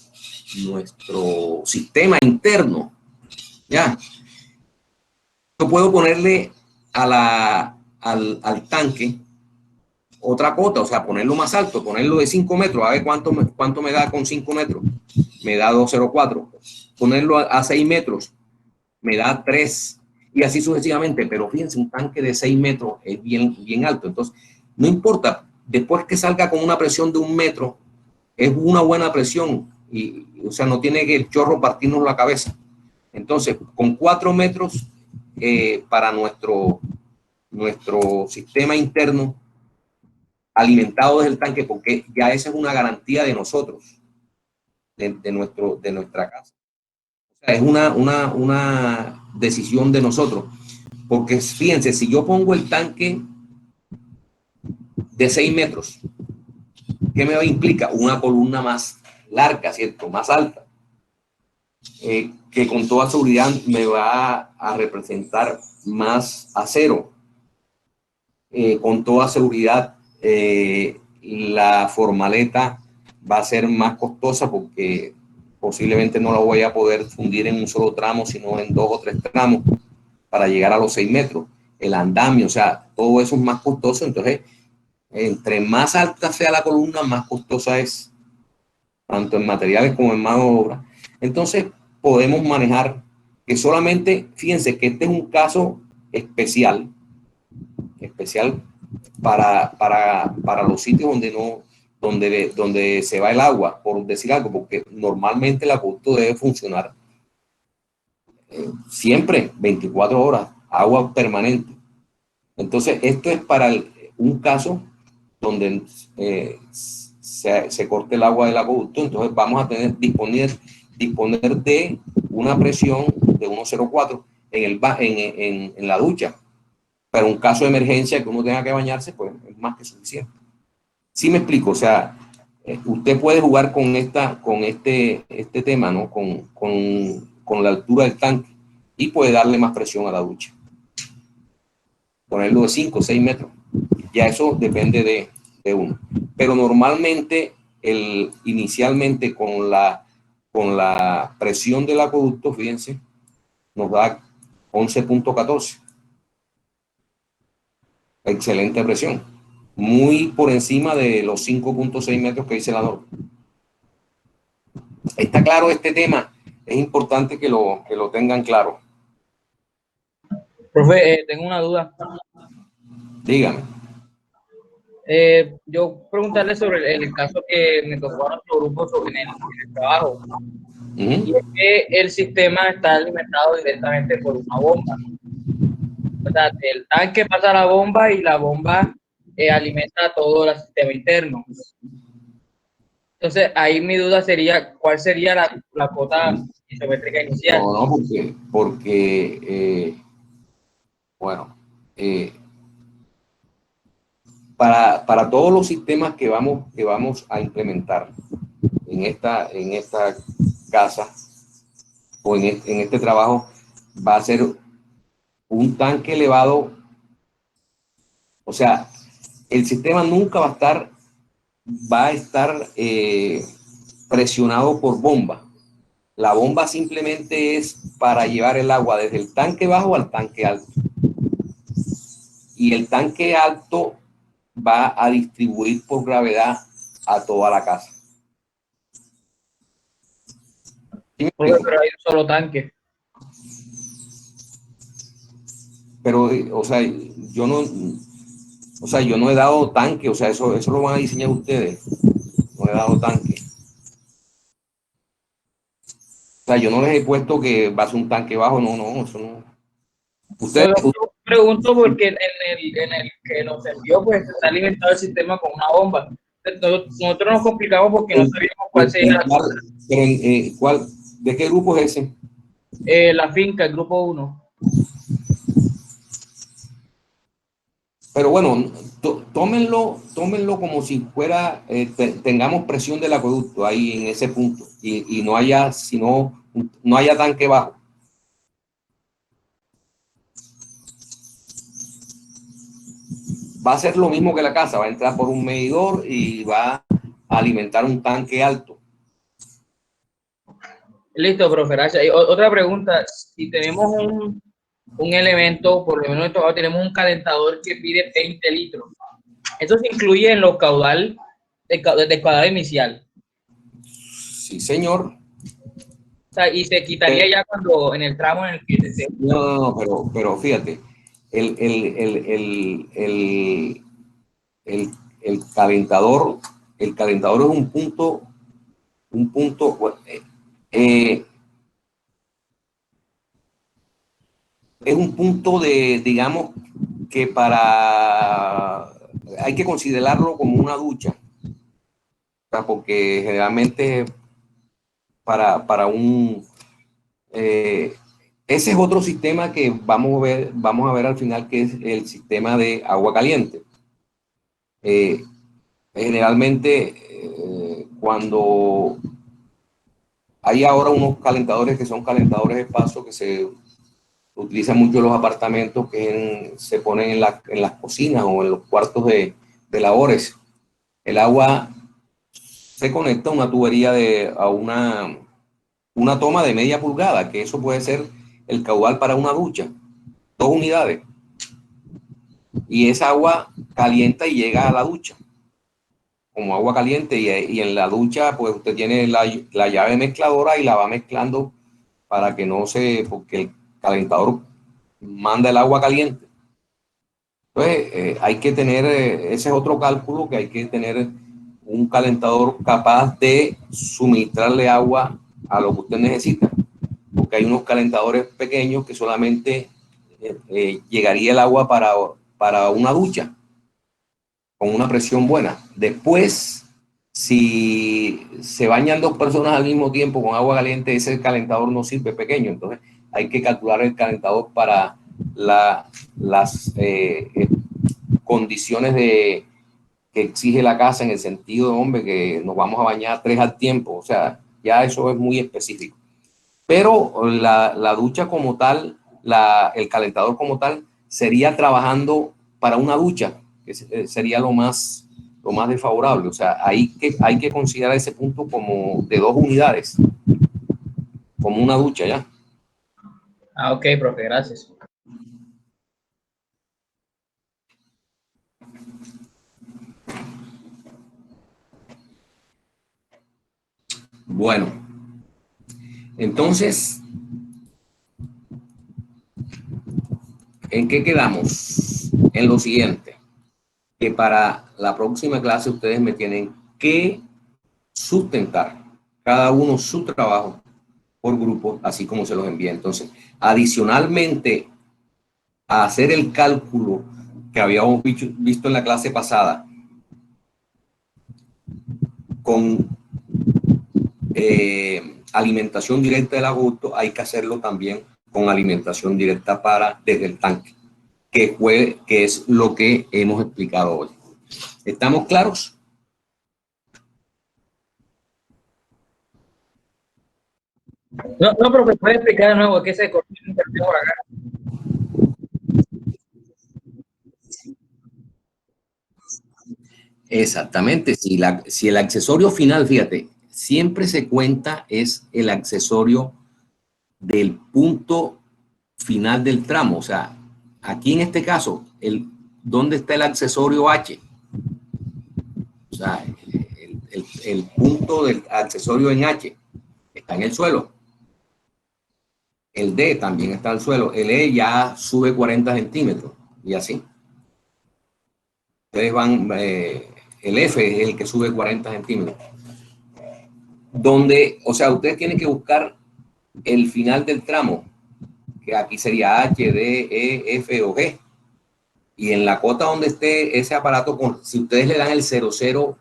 sistema interno, ¿ya? Yo puedo ponerle al tanque otra cota, o sea, ponerlo más alto, ponerlo de 5 metros, a ver cuánto me da con 5 metros, me da 2.04, ponerlo a 6 metros, me da 3, y así sucesivamente. Pero fíjense, un tanque de 6 metros es bien alto, entonces no importa, después que salga con una presión de 1 metro, es una buena presión, o sea, no tiene que el chorro partirnos la cabeza. Entonces, con 4 metros para nuestro sistema interno, alimentado desde el tanque, porque ya esa es una garantía de nosotros, de nuestra casa. O sea, es una decisión de nosotros. Porque fíjense, si yo pongo el tanque de 6 metros, ¿qué me implica? Una columna más larga, ¿cierto? Más alta, que con toda seguridad me va a representar más acero. Con toda seguridad, la formaleta va a ser más costosa porque posiblemente no la voy a poder fundir en un solo tramo, sino en 2 o 3 tramos para llegar a los 6 metros. El andamio, o sea, todo eso es más costoso. Entonces, entre más alta sea la columna, más costosa es, tanto en materiales como en mano de obra. Entonces, podemos manejar que solamente, fíjense que este es un caso especial para los sitios donde se va el agua, por decir algo, porque normalmente el acueducto debe funcionar siempre 24 horas, agua permanente. Entonces, esto es para un caso donde se corte el agua del acueducto. Entonces vamos a disponer de una presión de 1.04 en la ducha. Pero un caso de emergencia que uno tenga que bañarse, pues es más que suficiente. ¿Sí me explico? O sea, usted puede jugar con este tema, ¿no? Con la altura del tanque, y puede darle más presión a la ducha. Ponerlo de 5 o 6 metros. Ya eso depende de uno. Pero normalmente, inicialmente con la presión del acueducto, fíjense, nos da 11.14. Excelente presión. Muy por encima de los 5.6 metros que dice la norma. ¿Está claro este tema? Es importante que lo tengan claro. Profe, tengo una duda. Dígame. Yo preguntarle sobre el caso que me tocó a nuestro grupo en el trabajo. Y es que el sistema está alimentado directamente por una bomba. O sea, el tanque pasa a la bomba y la bomba alimenta todo el sistema interno. Entonces, ahí mi duda sería, ¿cuál sería la cuota isométrica inicial? No, porque bueno, para todos los sistemas que vamos a implementar en esta casa o en este trabajo, va a ser un tanque elevado. O sea, el sistema nunca va a estar presionado por bomba. La bomba simplemente es para llevar el agua desde el tanque bajo al tanque alto. Y el tanque alto va a distribuir por gravedad a toda la casa. ¿Sí? Pero hay un solo tanque. Pero, o sea, yo no he dado tanque, o sea, eso lo van a diseñar ustedes. No he dado tanque. O sea, yo no les he puesto que va a ser un tanque bajo, no, eso no. Ustedes, Yo pregunto porque en el que nos envió, pues está alimentado el sistema con una bomba. Nosotros nos complicamos porque no sabíamos cuál sería ¿de qué grupo es ese? la finca, el grupo 1. Pero bueno, tómenlo como si fuera, tengamos presión del acueducto ahí en ese punto y no haya tanque bajo. va a ser lo mismo que la casa, va a entrar por un medidor y va a alimentar un tanque alto. Listo, profe, gracias. Y otra pregunta, si tenemos un elemento, por lo menos en esto, tenemos un calentador que pide 20 litros, ¿eso se incluye en los caudal del caudal inicial? Sí, señor. O sea, y se quitaría ya cuando en el tramo en el que se... No, pero fíjate, el, el, el, el, el, el, el calentador es un punto, es un punto de, digamos, que hay que considerarlo como una ducha, o sea, porque generalmente para ese es otro sistema que vamos a ver al final, que es el sistema de agua caliente. Generalmente, cuando hay ahora unos calentadores que son calentadores de paso que se utilizan mucho en los apartamentos, que se ponen en las cocinas o en los cuartos de labores. El agua se conecta a una tubería a una toma de media pulgada, que eso puede ser el caudal para una ducha, 2 unidades. Y esa agua calienta y llega a la ducha como agua caliente, y en la ducha pues usted tiene la llave mezcladora y la va mezclando para que no porque el calentador manda el agua caliente. Entonces hay que tener, ese es otro cálculo, que hay que tener un calentador capaz de suministrarle agua a lo que usted necesita, porque hay unos calentadores pequeños que solamente llegaría el agua para una ducha con una presión buena. Después, si se bañan 2 personas al mismo tiempo con agua caliente, ese calentador no sirve, pequeño. Entonces hay que calcular el calentador para las condiciones que exige la casa, en el sentido de, hombre, que nos vamos a bañar 3 al tiempo. O sea, ya eso es muy específico. Pero la ducha como tal, el calentador como tal, sería trabajando para una ducha, que sería lo más desfavorable. O sea, hay que considerar ese punto como de 2 unidades, como una ducha ya. Ah, ok, profe, gracias. Bueno, entonces, ¿en qué quedamos? En lo siguiente, que para la próxima clase ustedes me tienen que sustentar cada uno su trabajo por grupo, así como se los envía. Entonces, adicionalmente a hacer el cálculo que habíamos visto en la clase pasada con alimentación directa del agosto, hay que hacerlo también con alimentación directa desde el tanque, que es lo que hemos explicado hoy. ¿Estamos claros? No, profe, puede explicar de nuevo qué se cortó el internet por acá. Exactamente. Si el accesorio final, fíjate, siempre se cuenta es el accesorio del punto final del tramo. O sea, aquí en este caso, ¿dónde está el accesorio H? O sea, el punto del accesorio en H está en el suelo. El D también está al suelo. El E ya sube 40 centímetros y así. Ustedes van, el F es el que sube 40 centímetros. O sea, ustedes tienen que buscar el final del tramo, que aquí sería H, D, E, F o G. Y en la cota donde esté ese aparato, si ustedes le dan el 00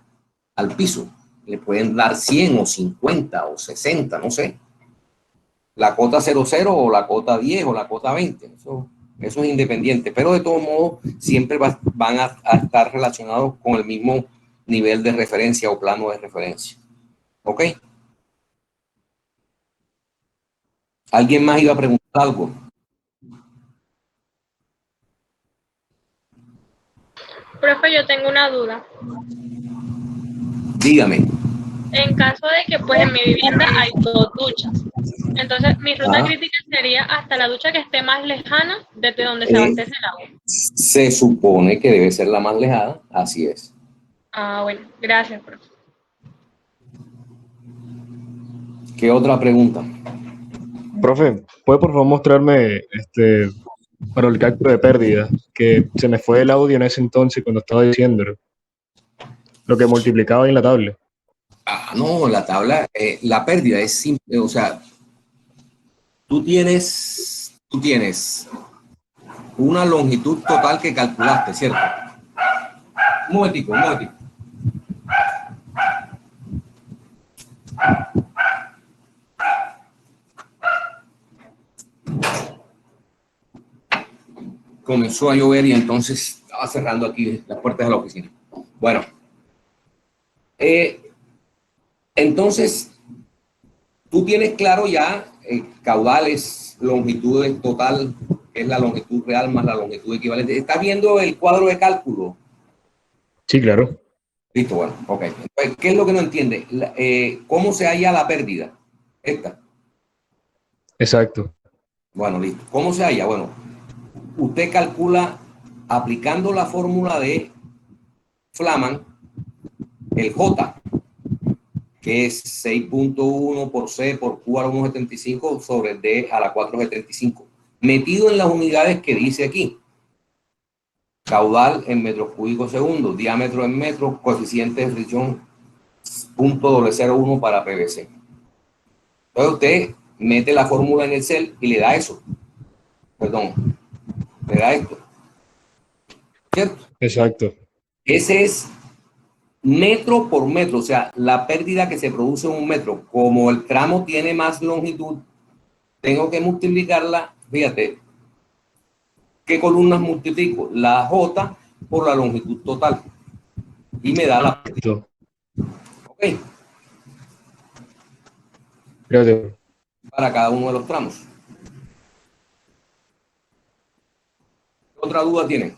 al piso, le pueden dar 100 o 50 o 60, no sé. La cota 00 o la cota 10 o la cota 20. Eso es independiente, pero de todos modos siempre van a estar relacionados con el mismo nivel de referencia o plano de referencia. ¿Ok? ¿Alguien más iba a preguntar algo? Profe, yo tengo una duda. Dígame. En caso de que pues en mi vivienda hay 2 duchas, entonces mi ruta crítica sería hasta la ducha que esté más lejana desde donde se abastece el agua. Se supone que debe ser la más lejana, así es. Ah, bueno, gracias, profe. ¿Qué otra pregunta? Profe, ¿puede por favor mostrarme para el cálculo de pérdida? Que se me fue el audio en ese entonces cuando estaba diciéndolo. Lo que multiplicaba ahí en la tabla. No, la tabla, la pérdida es simple, o sea, tú tienes una longitud total que calculaste, ¿cierto? Un momentico. Comenzó a llover y entonces estaba cerrando aquí las puertas de la oficina. Bueno, entonces tú tienes claro ya caudales, longitudes total, que es la longitud real más la longitud equivalente. ¿Estás viendo el cuadro de cálculo? Sí, claro. Listo, bueno, ok. Entonces, ¿qué es lo que no entiende? ¿Cómo se halla la pérdida? Esta. Exacto. Bueno, listo. ¿Cómo se halla? Bueno, usted calcula aplicando la fórmula de Flaman, el J, que es 6.1 por C por Q a la 1.75 sobre D a la 4.75, metido en las unidades que dice aquí. Caudal en metros cúbicos segundos, diámetro en metros, coeficiente de fricción 0.001 para PVC. Entonces usted mete la fórmula en Excel y le da eso. Perdón, le da esto. ¿Cierto? Exacto. Ese es metro por metro, o sea, la pérdida que se produce en un metro. Como el tramo tiene más longitud, tengo que multiplicarla, fíjate, ¿qué columnas multiplico? La J por la longitud total. Y me da la pérdida. Ok. Gracias. Para cada uno de los tramos. ¿Qué otra duda tienen?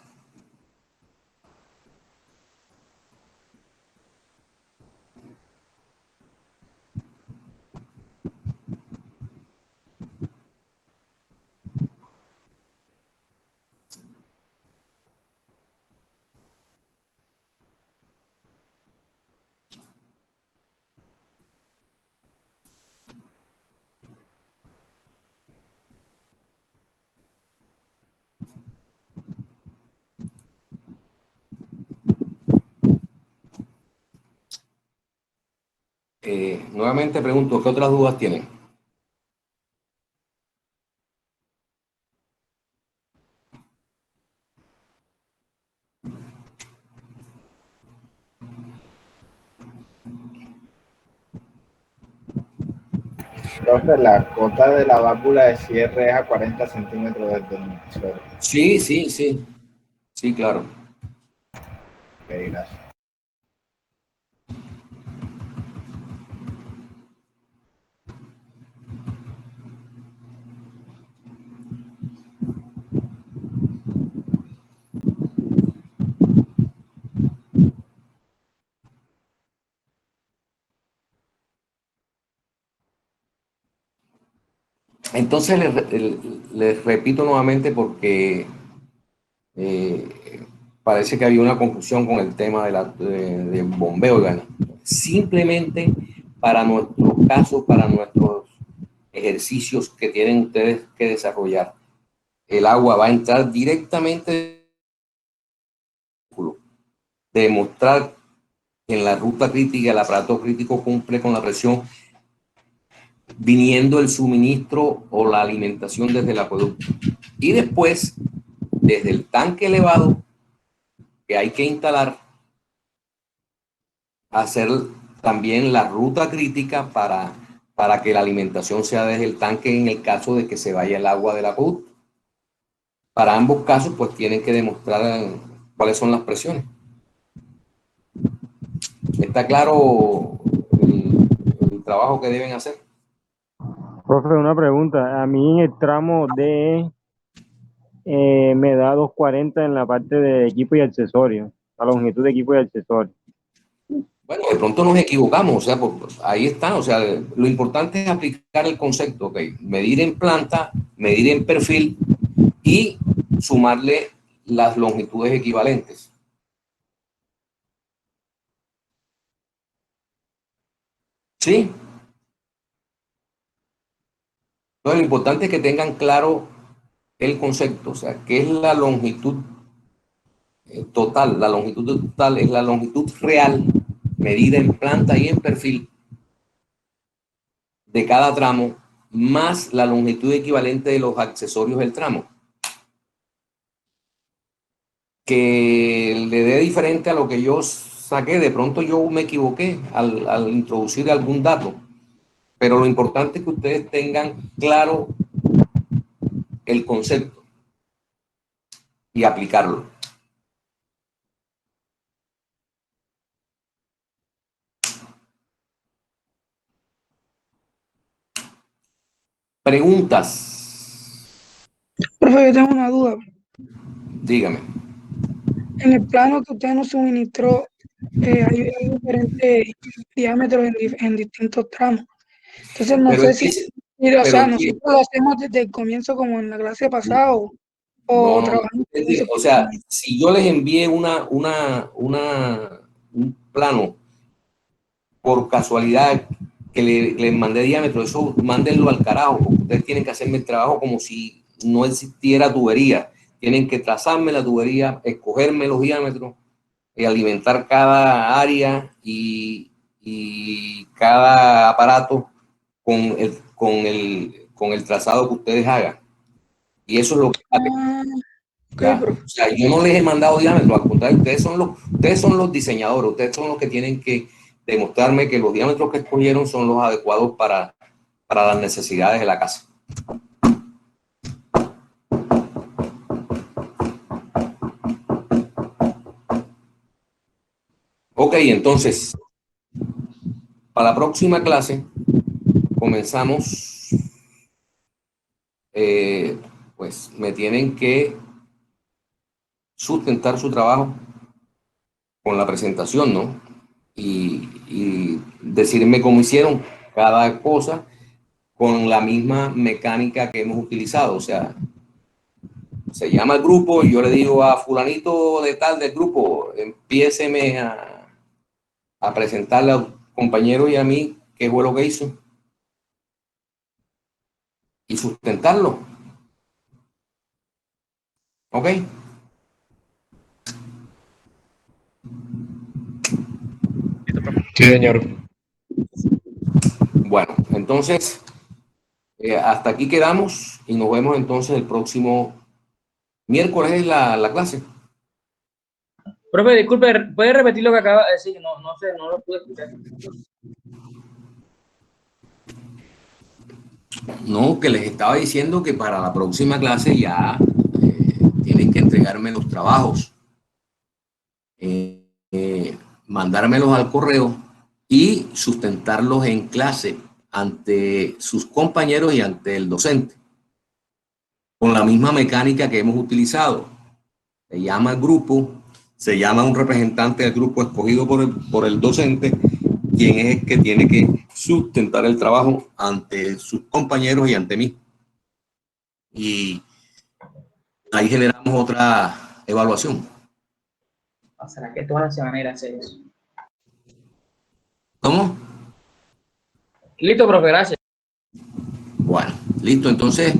Nuevamente pregunto, ¿qué otras dudas tienen? Profe, la cota de la válvula de cierre es a 40 centímetros desde el suelo. Sí, sí, sí. Sí, claro. Ok, gracias. Entonces les repito nuevamente porque parece que había una confusión con el tema de bombeo, ¿verdad? Simplemente para nuestro caso, para nuestros ejercicios que tienen ustedes que desarrollar, el agua va a entrar directamente demostrar que en la ruta crítica el aparato crítico cumple con la presión viniendo el suministro o la alimentación desde el acueducto. Y después, desde el tanque elevado que hay que instalar, hacer también la ruta crítica para que la alimentación sea desde el tanque en el caso de que se vaya el agua del acueducto. Para ambos casos, pues tienen que demostrar cuáles son las presiones. ¿Está claro el trabajo que deben hacer? Profe, una pregunta. A mí en el tramo D me da 240 en la parte de equipo y accesorios. la longitud de equipo y accesorio. Bueno, de pronto nos equivocamos, o sea, pues, ahí está, o sea, lo importante es aplicar el concepto, ¿ok? Medir en planta, medir en perfil y sumarle las longitudes equivalentes. ¿Sí? Entonces, lo importante es que tengan claro el concepto, o sea, qué es la longitud total. La longitud total es la longitud real, medida en planta y en perfil de cada tramo, más la longitud equivalente de los accesorios del tramo. Que le dé diferente a lo que yo saqué, de pronto yo me equivoqué al introducir algún dato, pero lo importante es que ustedes tengan claro el concepto y aplicarlo. Preguntas. Profe, yo tengo una duda. Dígame. En el plano que usted nos suministró, hay diferentes diámetros en distintos tramos. Entonces, no Pero sé es que, si, o sea, pero nosotros lo hacemos desde el comienzo como en la clase pasada o no, trabajamos con eso. o sea, si yo les envié un plano por casualidad que les mandé diámetro, eso mándenlo al carajo, porque ustedes tienen que hacerme el trabajo como si no existiera tubería. Tienen que trazarme la tubería, escogerme los diámetros y alimentar cada área y cada aparato con el trazado que ustedes hagan. Y eso es lo que ya, o sea, yo no les he mandado diámetro, al contrario, ustedes son los diseñadores, ustedes son los que tienen que demostrarme que los diámetros que escogieron son los adecuados para las necesidades de la casa. Ok, entonces, para la próxima clase comenzamos, pues me tienen que sustentar su trabajo con la presentación, ¿no? Y decirme cómo hicieron cada cosa con la misma mecánica que hemos utilizado. O sea, se llama el grupo y yo le digo a fulanito de tal del grupo, empiéceme a presentarle a compañero y a mí qué fue lo que hizo y sustentarlo. ¿Ok? Sí, señor. Bueno, entonces, hasta aquí quedamos y nos vemos entonces el próximo miércoles es la clase. Profe, disculpe, ¿puede repetir lo que acaba de decir? No sé, no lo pude escuchar. No, que les estaba diciendo que para la próxima clase ya tienen que entregarme los trabajos, mandármelos al correo y sustentarlos en clase ante sus compañeros y ante el docente, con la misma mecánica que hemos utilizado. Se llama el grupo, se llama un representante del grupo escogido por el docente, quien es el que tiene que sustentar el trabajo ante sus compañeros y ante mí. Y ahí generamos otra evaluación. ¿Será que todas las semanas ir a hacer eso? ¿Cómo? Listo, profe, gracias. Bueno, listo. Entonces,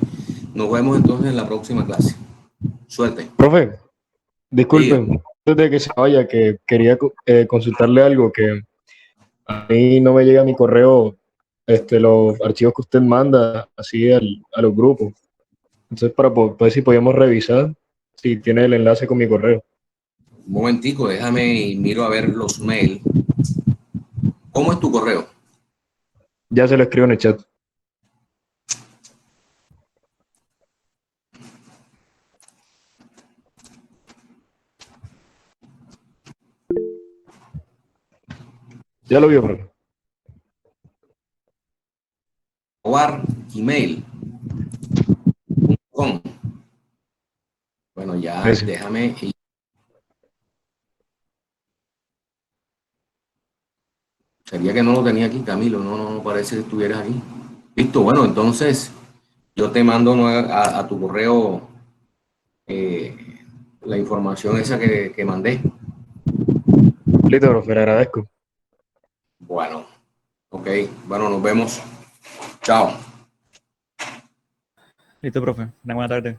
nos vemos entonces en la próxima clase. Suerte. Profe, disculpen, antes de que se vaya, que quería consultarle algo, que a mí no me llega a mi correo los archivos que usted manda así a los grupos. Entonces, para ver si podíamos revisar si tiene el enlace con mi correo. Un momentico, déjame y miro a ver los mails. ¿Cómo es tu correo? Ya se lo escribo en el chat. Ya lo vio, profe. Email.com. Bueno, ya Ese. déjame. Sería que no lo tenía aquí, Camilo, no parece que estuvieras aquí. Listo, bueno, entonces yo te mando a tu correo la información esa que mandé. Listo, profe, le agradezco. Bueno, ok, bueno, nos vemos. Chao. Listo, profe. Una buena tarde.